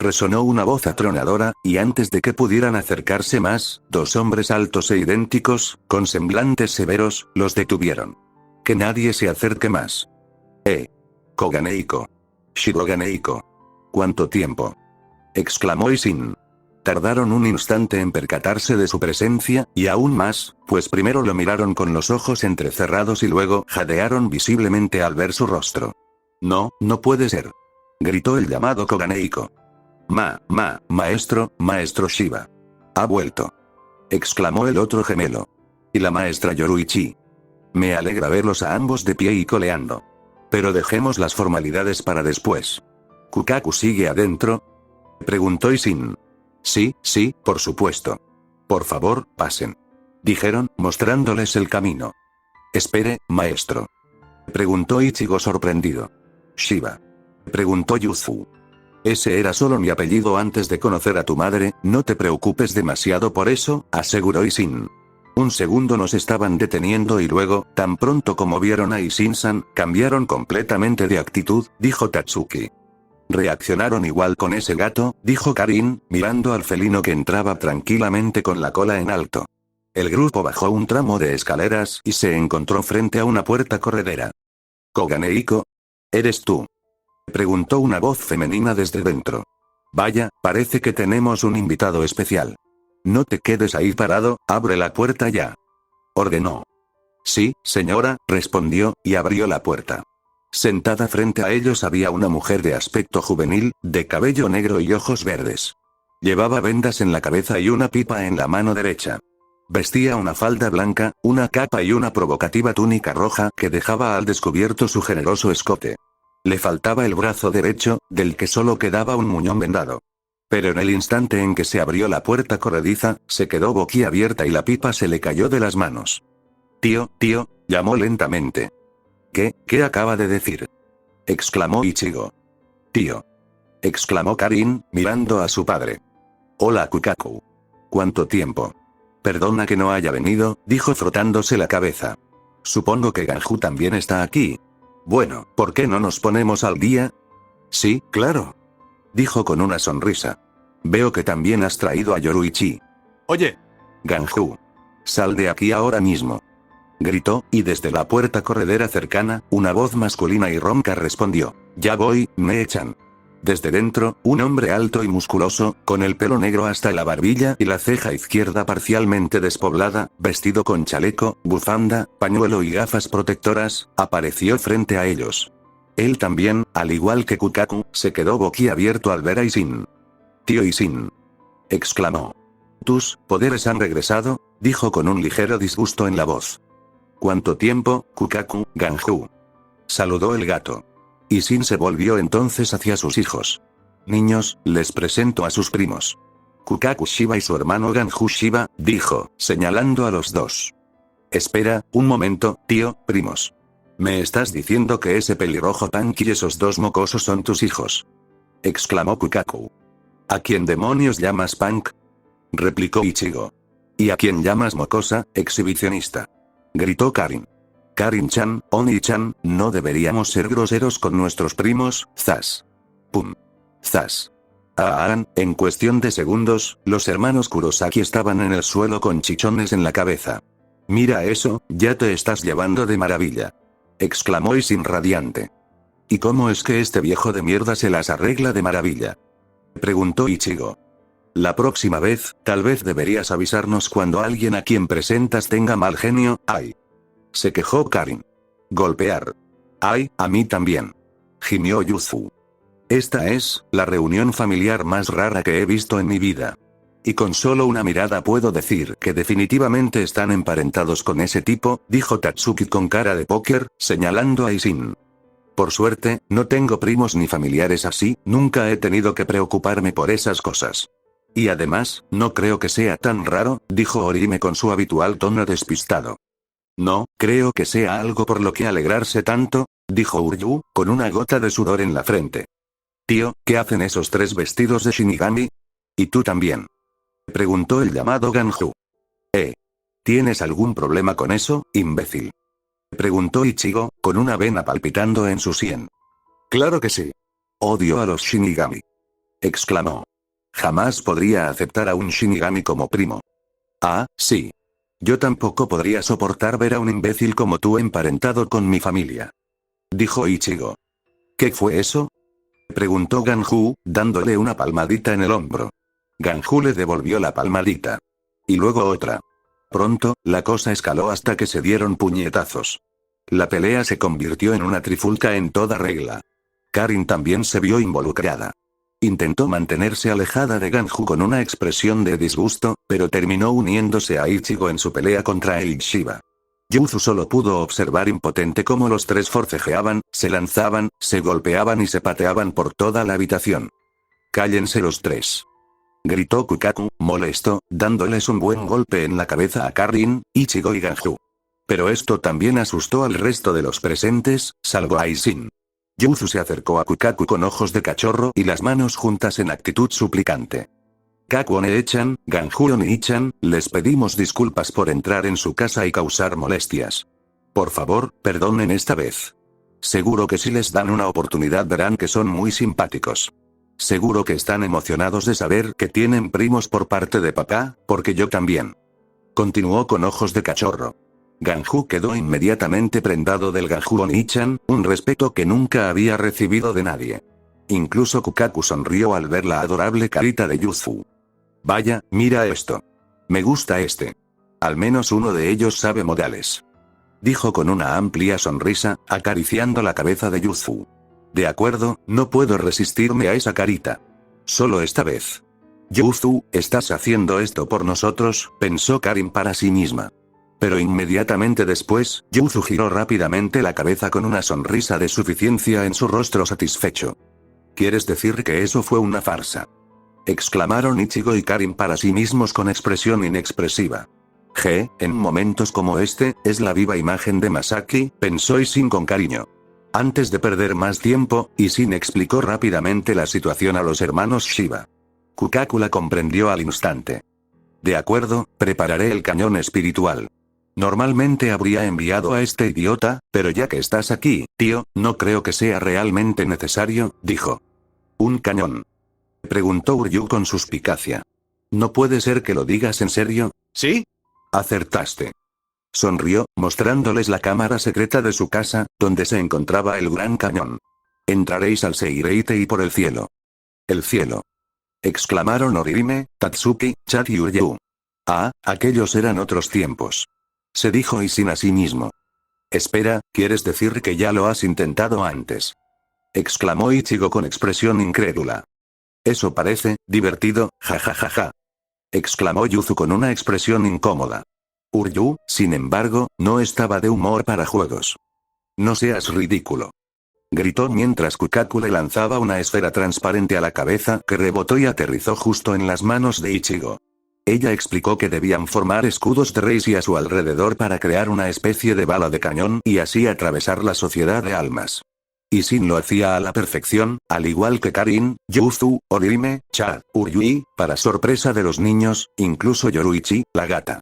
Resonó una voz atronadora, y antes de que pudieran acercarse más, 2 hombres altos e idénticos, con semblantes severos, los detuvieron. Que nadie se acerque más. Koganeiko. Shiroganeiko. ¿Cuánto tiempo? Exclamó Shin. Tardaron un instante en percatarse de su presencia, y aún más, pues primero lo miraron con los ojos entrecerrados y luego jadearon visiblemente al ver su rostro. No, no puede ser. Gritó el llamado Koganeiko. Maestro Shiba. Ha vuelto. Exclamó el otro gemelo. Y la maestra Yoruichi. Me alegra verlos a ambos de pie y coleando. Pero dejemos las formalidades para después. ¿Kukaku sigue adentro? Preguntó Shin. Sí, por supuesto. Por favor, pasen. Dijeron, mostrándoles el camino. Espere, maestro. Preguntó Ichigo sorprendido. Shiba. Preguntó Yuzu. Ese era solo mi apellido antes de conocer a tu madre, no te preocupes demasiado por eso, aseguró Shin. Un segundo nos estaban deteniendo y luego, tan pronto como vieron a Shin-san, cambiaron completamente de actitud, dijo Tatsuki. Reaccionaron igual con ese gato, dijo Karin, mirando al felino que entraba tranquilamente con la cola en alto. El grupo bajó un tramo de escaleras y se encontró frente a una puerta corredera. Koganeiko. ¿Eres tú? Preguntó una voz femenina desde dentro. Vaya, parece que tenemos un invitado especial. No te quedes ahí parado, abre la puerta ya. Ordenó. Sí, señora, respondió, y abrió la puerta. Sentada frente a ellos había una mujer de aspecto juvenil, de cabello negro y ojos verdes. Llevaba vendas en la cabeza y una pipa en la mano derecha. Vestía una falda blanca, una capa y una provocativa túnica roja que dejaba al descubierto su generoso escote. Le faltaba el brazo derecho, del que solo quedaba un muñón vendado. Pero en el instante en que se abrió la puerta corrediza, se quedó boquiabierta y la pipa se le cayó de las manos. Tío, llamó lentamente. ¿Qué acaba de decir? Exclamó Ichigo. Tío. Exclamó Karin, mirando a su padre. Hola Kukaku. ¿Cuánto tiempo? Perdona que no haya venido, dijo frotándose la cabeza. Supongo que Ganju también está aquí. Bueno, ¿por qué no nos ponemos al día? Sí, claro. Dijo con una sonrisa. Veo que también has traído a Yoruichi. Oye. Ganju. Sal de aquí ahora mismo. Gritó, y desde la puerta corredera cercana, una voz masculina y ronca respondió. Ya voy, me echan. Desde dentro, un hombre alto y musculoso, con el pelo negro hasta la barbilla y la ceja izquierda parcialmente despoblada, vestido con chaleco, bufanda, pañuelo y gafas protectoras, apareció frente a ellos. Él también, al igual que Kukaku, se quedó boquiabierto al ver a Isin. «Tío Isin», exclamó. «¿Tus poderes han regresado?», dijo con un ligero disgusto en la voz. «¿Cuánto tiempo, Kukaku, Ganju?», saludó el gato. Isin se volvió entonces hacia sus hijos. «Niños, les presento a sus primos. Kukaku Shiba y su hermano Ganju Shiba», dijo, señalando a los dos. «Espera, un momento, tío, primos. ¿Me estás diciendo que ese pelirrojo Tank y esos dos mocosos son tus hijos?», exclamó Kukaku. «¿A quién demonios llamas Punk?», replicó Ichigo. «¿Y a quién llamas mocosa, exhibicionista?», gritó Karin. «Karin-chan, Oni-chan, no deberíamos ser groseros con nuestros primos», zas. Pum. Zas. En cuestión de segundos, los hermanos Kurosaki estaban en el suelo con chichones en la cabeza. «Mira eso, ya te estás llevando de maravilla», exclamó Isin radiante. «¿Y cómo es que este viejo de mierda se las arregla de maravilla?», preguntó Ichigo. «La próxima vez, tal vez deberías avisarnos cuando alguien a quien presentas tenga mal genio». «Ay», se quejó Karin. «Golpear. Ay, a mí también», gimió Yuzu. «Esta es la reunión familiar más rara que he visto en mi vida. Y con solo una mirada puedo decir que definitivamente están emparentados con ese tipo», dijo Tatsuki con cara de póker, señalando a Isin. «Por suerte, no tengo primos ni familiares así, nunca he tenido que preocuparme por esas cosas. Y además, no creo que sea tan raro», dijo Orihime con su habitual tono despistado. «No, creo que sea algo por lo que alegrarse tanto», dijo Uryu, con una gota de sudor en la frente. «Tío, ¿qué hacen esos tres vestidos de Shinigami? ¿Y tú también?», preguntó el llamado Ganju. ¿Tienes algún problema con eso, imbécil?, preguntó Ichigo, con una vena palpitando en su sien. «Claro que sí. Odio a los Shinigami», exclamó. «Jamás podría aceptar a un Shinigami como primo». «Ah, sí. Yo tampoco podría soportar ver a un imbécil como tú emparentado con mi familia», dijo Ichigo. «¿Qué fue eso?», preguntó Ganju, dándole una palmadita en el hombro. Ganju le devolvió la palmadita. Y luego otra. Pronto, la cosa escaló hasta que se dieron puñetazos. La pelea se convirtió en una trifulca en toda regla. Karin también se vio involucrada. Intentó mantenerse alejada de Ganju con una expresión de disgusto, pero terminó uniéndose a Ichigo en su pelea contra el Shiba. Yuzu solo pudo observar impotente cómo los tres forcejeaban, se lanzaban, se golpeaban y se pateaban por toda la habitación. «Cállense los tres», gritó Kukaku, molesto, dándoles un buen golpe en la cabeza a Karin, Ichigo y Ganju. Pero esto también asustó al resto de los presentes, salvo a Isin. Yuzu se acercó a Kukaku con ojos de cachorro y las manos juntas en actitud suplicante. «Kaku One-chan, Ganju Oni-chan, les pedimos disculpas por entrar en su casa y causar molestias. Por favor, perdonen esta vez. Seguro que si les dan una oportunidad verán que son muy simpáticos. Seguro que están emocionados de saber que tienen primos por parte de papá, porque yo también», continuó con ojos de cachorro. Ganju quedó inmediatamente prendado del Ganju Oni-chan, un respeto que nunca había recibido de nadie. Incluso Kukaku sonrió al ver la adorable carita de Yuzu. «Vaya, mira esto. Me gusta este. Al menos uno de ellos sabe modales», dijo con una amplia sonrisa, acariciando la cabeza de Yuzu. «De acuerdo, no puedo resistirme a esa carita. Solo esta vez». «Yuzu, ¿estás haciendo esto por nosotros?», pensó Karin para sí misma. Pero inmediatamente después, Yuzu giró rápidamente la cabeza con una sonrisa de suficiencia en su rostro satisfecho. «¿Quieres decir que eso fue una farsa?», exclamaron Ichigo y Karin para sí mismos con expresión inexpresiva. En momentos como este, es la viva imagen de Masaki», pensó Isin con cariño. Antes de perder más tiempo, Isin explicó rápidamente la situación a los hermanos Shiba. Kukaku la comprendió al instante. «De acuerdo, prepararé el cañón espiritual. Normalmente habría enviado a este idiota, pero ya que estás aquí, tío, no creo que sea realmente necesario», dijo. «¿Un cañón?», preguntó Uryu con suspicacia. «¿No puede ser que lo digas en serio?». «Sí. Acertaste». Sonrió, mostrándoles la cámara secreta de su casa, donde se encontraba el gran cañón. «Entraréis al Seireite y por el cielo». «¿El cielo?», exclamaron Orihime, Tatsuki, Chat y Uryu. «Ah, aquellos eran otros tiempos», se dijo Isin a sí mismo. «Espera, ¿quieres decir que ya lo has intentado antes?». exclamó Ichigo con expresión incrédula. Eso parece divertido, jajajaja. Exclamó Yuzu con una expresión incómoda. Uryu, sin embargo, no estaba de humor para juegos. No seas ridículo. Gritó mientras Kukaku le lanzaba una esfera transparente a la cabeza que rebotó y aterrizó justo en las manos de Ichigo. Ella explicó que debían formar escudos de Reishi a su alrededor para crear una especie de bala de cañón y así atravesar la sociedad de almas. Y Shin lo hacía a la perfección, al igual que Karin, Yuzu, Orihime, Chad, Uryui, para sorpresa de los niños, incluso Yoruichi, la gata.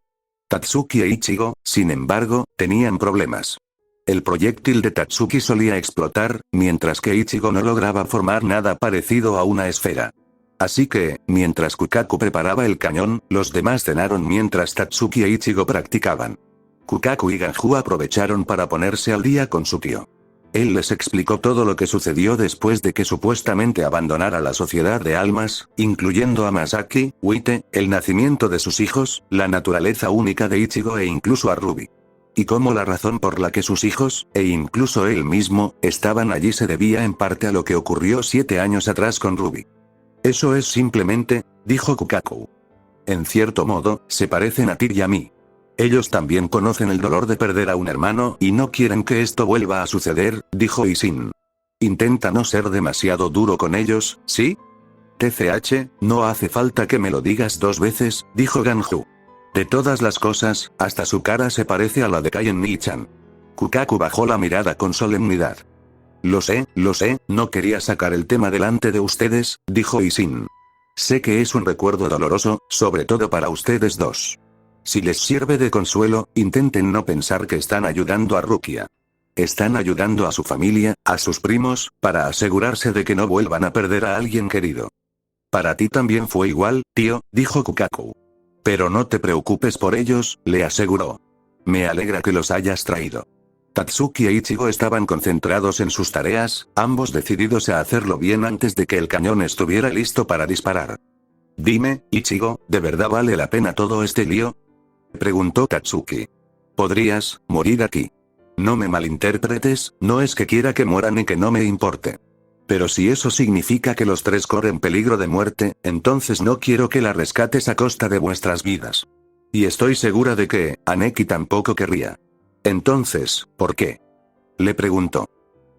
Tatsuki e Ichigo, sin embargo, tenían problemas. El proyectil de Tatsuki solía explotar, mientras que Ichigo no lograba formar nada parecido a una esfera. Así que, mientras Kukaku preparaba el cañón, los demás cenaron mientras Tatsuki e Ichigo practicaban. Kukaku y Ganju aprovecharon para ponerse al día con su tío. Él les explicó todo lo que sucedió después de que supuestamente abandonara la sociedad de almas, incluyendo a Masaki, Wite, el nacimiento de sus hijos, la naturaleza única de Ichigo e incluso a Ruby. Y cómo la razón por la que sus hijos, e incluso él mismo, estaban allí se debía en parte a lo que ocurrió 7 años atrás con Ruby. Eso es simplemente, dijo Kukaku. En cierto modo, se parecen a ti y a mí. Ellos también conocen el dolor de perder a un hermano y no quieren que esto vuelva a suceder, dijo Ishin. Intenta no ser demasiado duro con ellos, ¿sí? TCH, no hace falta que me lo digas 2 veces, dijo Ganju. De todas las cosas, hasta su cara se parece a la de Kaien Ni-chan. Kukaku bajó la mirada con solemnidad. Lo sé, no quería sacar el tema delante de ustedes, dijo Ishin. Sé que es un recuerdo doloroso, sobre todo para ustedes dos. Si les sirve de consuelo, intenten no pensar que están ayudando a Rukia. Están ayudando a su familia, a sus primos, para asegurarse de que no vuelvan a perder a alguien querido. Para ti también fue igual, tío, dijo Kukaku. Pero no te preocupes por ellos, le aseguró. Me alegra que los hayas traído. Tatsuki e Ichigo estaban concentrados en sus tareas, ambos decididos a hacerlo bien antes de que el cañón estuviera listo para disparar. Dime, Ichigo, ¿de verdad vale la pena todo este lío? Preguntó Tatsuki. Podrías morir aquí. No me malinterpretes, no es que quiera que muera ni que no me importe. Pero si eso significa que los 3 corren peligro de muerte, entonces no quiero que la rescates a costa de vuestras vidas. Y estoy segura de que, Aneki tampoco querría. Entonces, ¿por qué? Le preguntó.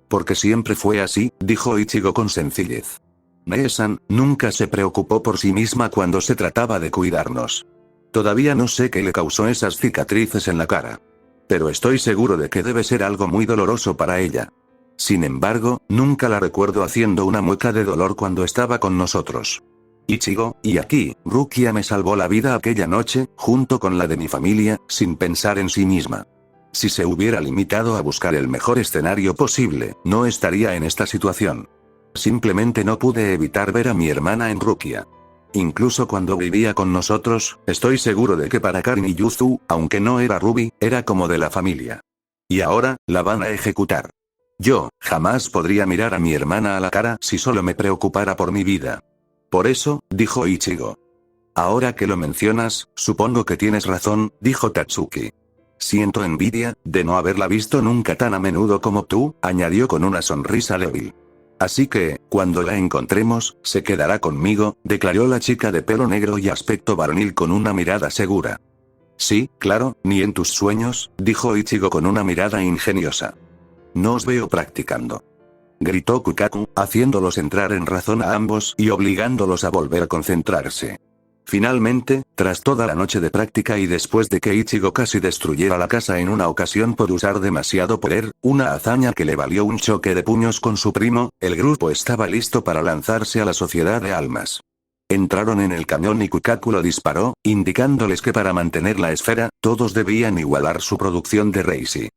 Porque siempre fue así, dijo Ichigo con sencillez. Mae-san nunca se preocupó por sí misma cuando se trataba de cuidarnos. Todavía no sé qué le causó esas cicatrices en la cara. Pero estoy seguro de que debe ser algo muy doloroso para ella. Sin embargo, nunca la recuerdo haciendo una mueca de dolor cuando estaba con nosotros. Ichigo, y aquí, Rukia me salvó la vida aquella noche, junto con la de mi familia, sin pensar en sí misma. Si se hubiera limitado a buscar el mejor escenario posible, no estaría en esta situación. Simplemente no pude evitar ver a mi hermana en Rukia. Incluso cuando vivía con nosotros, estoy seguro de que para Karin y Yuzu, aunque no era Ruby, era como de la familia. Y ahora, la van a ejecutar. Yo, jamás podría mirar a mi hermana a la cara si solo me preocupara por mi vida. Por eso, dijo Ichigo. Ahora que lo mencionas, supongo que tienes razón, dijo Tatsuki. Siento envidia, de no haberla visto nunca tan a menudo como tú, añadió con una sonrisa débil. Así que, cuando la encontremos, se quedará conmigo, declaró la chica de pelo negro y aspecto varonil con una mirada segura. Sí, claro, ni en tus sueños, dijo Ichigo con una mirada ingeniosa. No os veo practicando. Gritó Kukaku, haciéndolos entrar en razón a ambos y obligándolos a volver a concentrarse. Finalmente, tras toda la noche de práctica y después de que Ichigo casi destruyera la casa en una ocasión por usar demasiado poder, una hazaña que le valió un choque de puños con su primo, el grupo estaba listo para lanzarse a la sociedad de almas. Entraron en el cañón y Kukaku lo disparó, indicándoles que para mantener la esfera, todos debían igualar su producción de Reishi.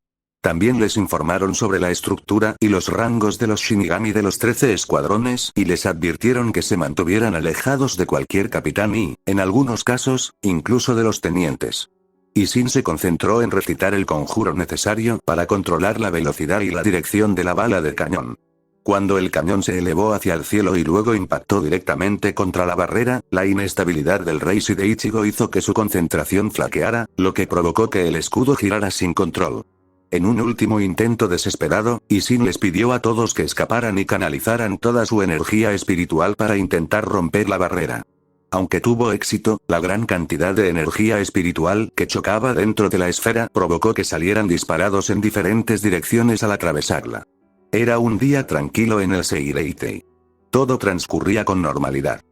También les informaron sobre la estructura y los rangos de los Shinigami de los 13 escuadrones y les advirtieron que se mantuvieran alejados de cualquier capitán y, en algunos casos, incluso de los tenientes. Ishin se concentró en recitar el conjuro necesario para controlar la velocidad y la dirección de la bala del cañón. Cuando el cañón se elevó hacia el cielo y luego impactó directamente contra la barrera, la inestabilidad del Reishi de Ichigo hizo que su concentración flaqueara, lo que provocó que el escudo girara sin control. En un último intento desesperado, Isin les pidió a todos que escaparan y canalizaran toda su energía espiritual para intentar romper la barrera. Aunque tuvo éxito, la gran cantidad de energía espiritual que chocaba dentro de la esfera provocó que salieran disparados en diferentes direcciones al atravesarla. Era un día tranquilo en el Seireitei. Todo transcurría con normalidad.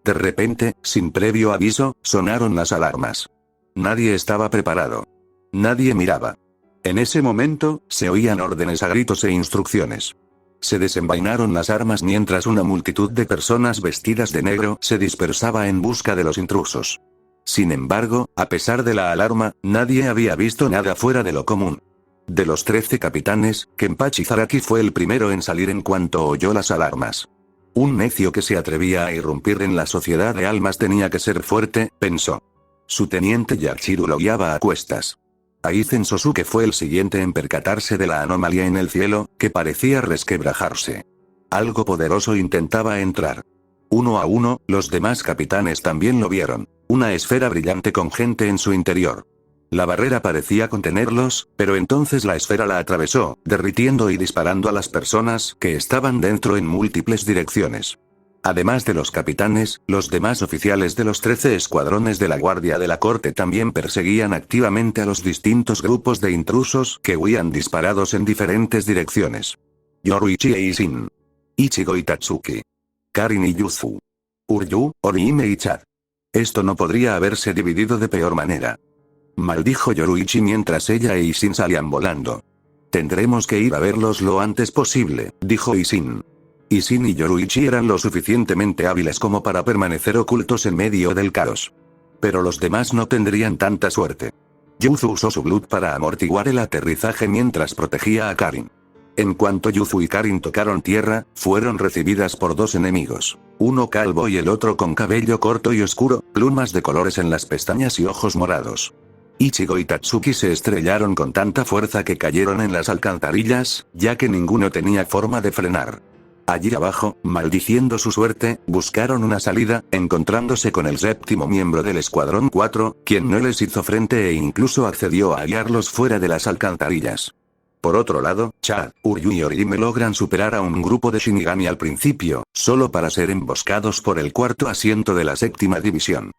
De repente, sin previo aviso, sonaron las alarmas. Nadie estaba preparado. Nadie miraba. En ese momento, se oían órdenes a gritos e instrucciones. Se desenvainaron las armas mientras una multitud de personas vestidas de negro se dispersaba en busca de los intrusos. Sin embargo, a pesar de la alarma, nadie había visto nada fuera de lo común. De los 13 capitanes, Kenpachi Zaraki fue el primero en salir en cuanto oyó las alarmas. Un necio que se atrevía a irrumpir en la sociedad de almas tenía que ser fuerte, pensó. Su teniente Yachiru lo guiaba a cuestas. Aizen Sosuke fue el siguiente en percatarse de la anomalía en el cielo, que parecía resquebrajarse. Algo poderoso intentaba entrar. Uno a uno, los demás capitanes también lo vieron. Una esfera brillante con gente en su interior. La barrera parecía contenerlos, pero entonces la esfera la atravesó, derritiendo y disparando a las personas que estaban dentro en múltiples direcciones. Además de los capitanes, los demás oficiales de los 13 escuadrones de la Guardia de la Corte también perseguían activamente a los distintos grupos de intrusos que huían disparados en diferentes direcciones. Yoruichi e Isin. Ichigo y Tatsuki. Karin y Yuzu. Uryu, Orihime y Chad. Esto no podría haberse dividido de peor manera. Maldijo Yoruichi mientras ella e Isin salían volando. Tendremos que ir a verlos lo antes posible, dijo Isin. Isin y Yoruichi eran lo suficientemente hábiles como para permanecer ocultos en medio del caos. Pero los demás no tendrían tanta suerte. Yuzu usó su Blood para amortiguar el aterrizaje mientras protegía a Karin. En cuanto Yuzu y Karin tocaron tierra, fueron recibidas por dos enemigos. Uno calvo y el otro con cabello corto y oscuro, plumas de colores en las pestañas y ojos morados. Ichigo y Tatsuki se estrellaron con tanta fuerza que cayeron en las alcantarillas, ya que ninguno tenía forma de frenar. Allí abajo, maldiciendo su suerte, buscaron una salida, encontrándose con el séptimo miembro del Escuadrón 4, quien no les hizo frente e incluso accedió a guiarlos fuera de las alcantarillas. Por otro lado, Chad, Uryu y Orihime logran superar a un grupo de Shinigami al principio, solo para ser emboscados por el cuarto asiento de la séptima división.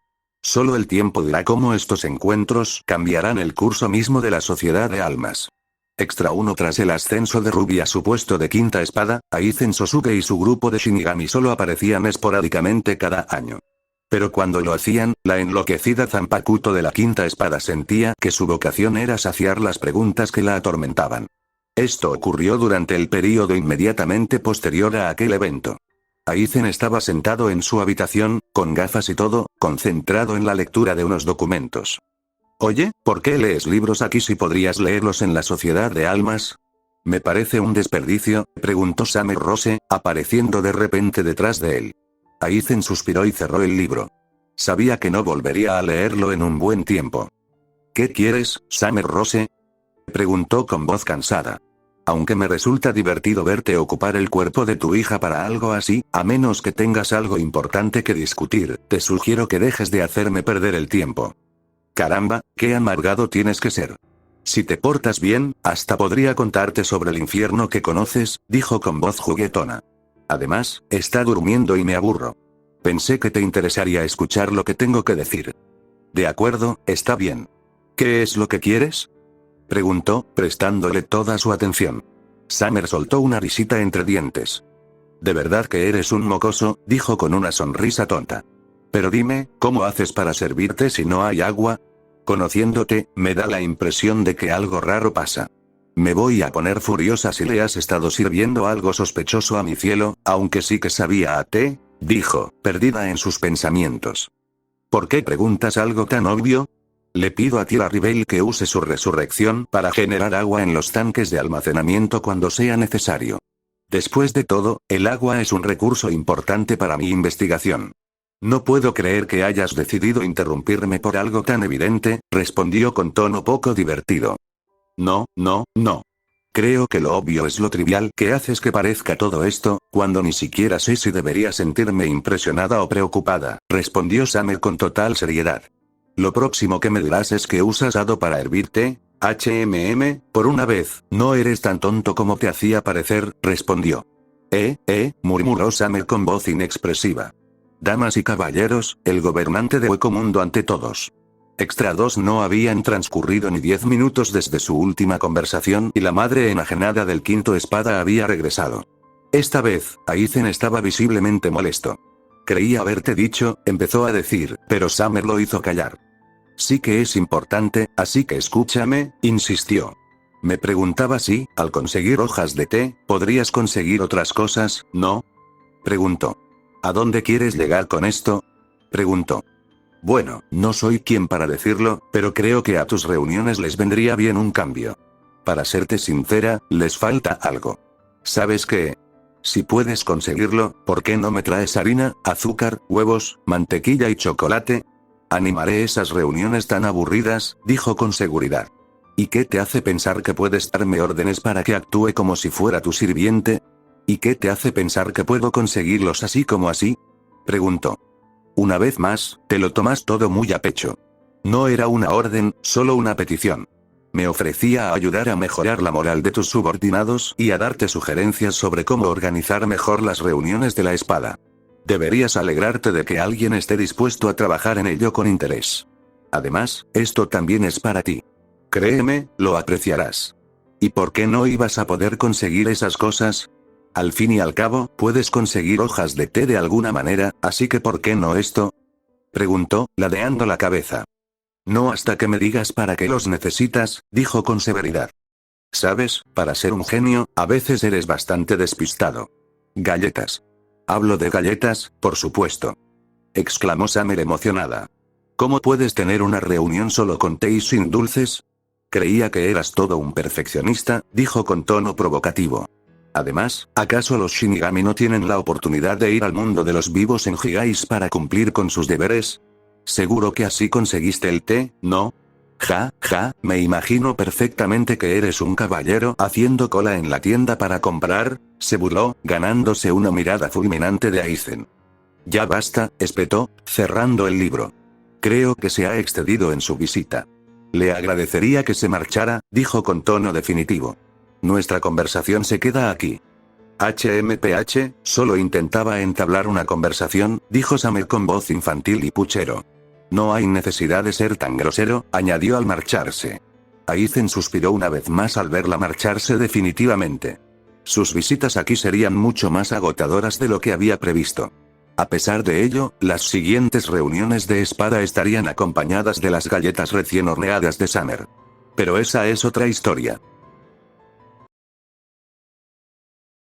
Solo el tiempo dirá cómo estos encuentros cambiarán el curso mismo de la sociedad de almas. Extra 1. Tras el ascenso de Ruby a su puesto de quinta espada, Aizen Sosuke y su grupo de Shinigami solo aparecían esporádicamente cada año. Pero cuando lo hacían, la enloquecida Zanpakuto de la quinta espada sentía que su vocación era saciar las preguntas que la atormentaban. Esto ocurrió durante el período inmediatamente posterior a aquel evento. Aizen estaba sentado en su habitación, con gafas y todo, concentrado en la lectura de unos documentos. Oye, ¿por qué lees libros aquí si podrías leerlos en la sociedad de almas? Me parece un desperdicio, preguntó Summer Rose, apareciendo de repente detrás de él. Aizen suspiró y cerró el libro. Sabía que no volvería a leerlo en un buen tiempo. ¿Qué quieres, Summer Rose? Preguntó con voz cansada. Aunque me resulta divertido verte ocupar el cuerpo de tu hija para algo así, a menos que tengas algo importante que discutir, te sugiero que dejes de hacerme perder el tiempo. Caramba, qué amargado tienes que ser. Si te portas bien, hasta podría contarte sobre el infierno que conoces, dijo con voz juguetona. Además, está durmiendo y me aburro. Pensé que te interesaría escuchar lo que tengo que decir. De acuerdo, está bien. ¿Qué es lo que quieres? Preguntó, prestándole toda su atención. Summer soltó una risita entre dientes. De verdad que eres un mocoso, dijo con una sonrisa tonta. Pero dime, ¿cómo haces para servirte si no hay agua? Conociéndote, me da la impresión de que algo raro pasa. Me voy a poner furiosa si le has estado sirviendo algo sospechoso a mi cielo, aunque sí que sabía a té, dijo, perdida en sus pensamientos. ¿Por qué preguntas algo tan obvio? Le pido a Tira Rivel que use su resurrección para generar agua en los tanques de almacenamiento cuando sea necesario. Después de todo, el agua es un recurso importante para mi investigación. No puedo creer que hayas decidido interrumpirme por algo tan evidente, respondió con tono poco divertido. No. Creo que lo obvio es lo trivial que haces que parezca todo esto, cuando ni siquiera sé si debería sentirme impresionada o preocupada, respondió Summer con total seriedad. Lo próximo que me dirás es que usas hado para hervir té. Por una vez, no eres tan tonto como te hacía parecer, respondió. Murmuró Summer con voz inexpresiva. Damas y caballeros, el gobernante de Hueco Mundo ante todos. Extra 2. No habían transcurrido ni 10 minutos desde su última conversación y la madre enajenada del quinto espada había regresado. Esta vez, Aizen estaba visiblemente molesto. Creía haberte dicho, empezó a decir, pero Summer lo hizo callar. Sí que es importante, así que escúchame, insistió. Me preguntaba si, al conseguir hojas de té, podrías conseguir otras cosas, ¿no? Preguntó. ¿A dónde quieres llegar con esto? Preguntó. Bueno, no soy quien para decirlo, pero creo que a tus reuniones les vendría bien un cambio. Para serte sincera, les falta algo. ¿Sabes qué? Si puedes conseguirlo, ¿por qué no me traes harina, azúcar, huevos, mantequilla y chocolate? Animaré esas reuniones tan aburridas, dijo con seguridad. ¿Y qué te hace pensar que puedes darme órdenes para que actúe como si fuera tu sirviente? ¿Y qué te hace pensar que puedo conseguirlos así como así? Preguntó. Una vez más, te lo tomas todo muy a pecho. No era una orden, solo una petición. Me ofrecía a ayudar a mejorar la moral de tus subordinados y a darte sugerencias sobre cómo organizar mejor las reuniones de la espada. Deberías alegrarte de que alguien esté dispuesto a trabajar en ello con interés. Además, esto también es para ti. Créeme, lo apreciarás. ¿Y por qué no ibas a poder conseguir esas cosas? Al fin y al cabo, puedes conseguir hojas de té de alguna manera, así que ¿por qué no esto? Preguntó, ladeando la cabeza. No hasta que me digas para qué los necesitas, dijo con severidad. Sabes, para ser un genio, a veces eres bastante despistado. Galletas. Hablo de galletas, por supuesto. Exclamó Summer emocionada. ¿Cómo puedes tener una reunión solo con té y sin dulces? Creía que eras todo un perfeccionista, dijo con tono provocativo. Además, ¿acaso los Shinigami no tienen la oportunidad de ir al mundo de los vivos en Higais para cumplir con sus deberes? Seguro que así conseguiste el té, ¿no? Me imagino perfectamente que eres un caballero haciendo cola en la tienda para comprar, se burló, ganándose una mirada fulminante de Aizen. Ya basta, espetó, cerrando el libro. Creo que se ha excedido en su visita. Le agradecería que se marchara, dijo con tono definitivo. Nuestra conversación se queda aquí. Solo intentaba entablar una conversación, dijo Summer con voz infantil y puchero. No hay necesidad de ser tan grosero, añadió al marcharse. Aizen suspiró una vez más al verla marcharse definitivamente. Sus visitas aquí serían mucho más agotadoras de lo que había previsto. A pesar de ello, las siguientes reuniones de espada estarían acompañadas de las galletas recién horneadas de Summer. Pero esa es otra historia.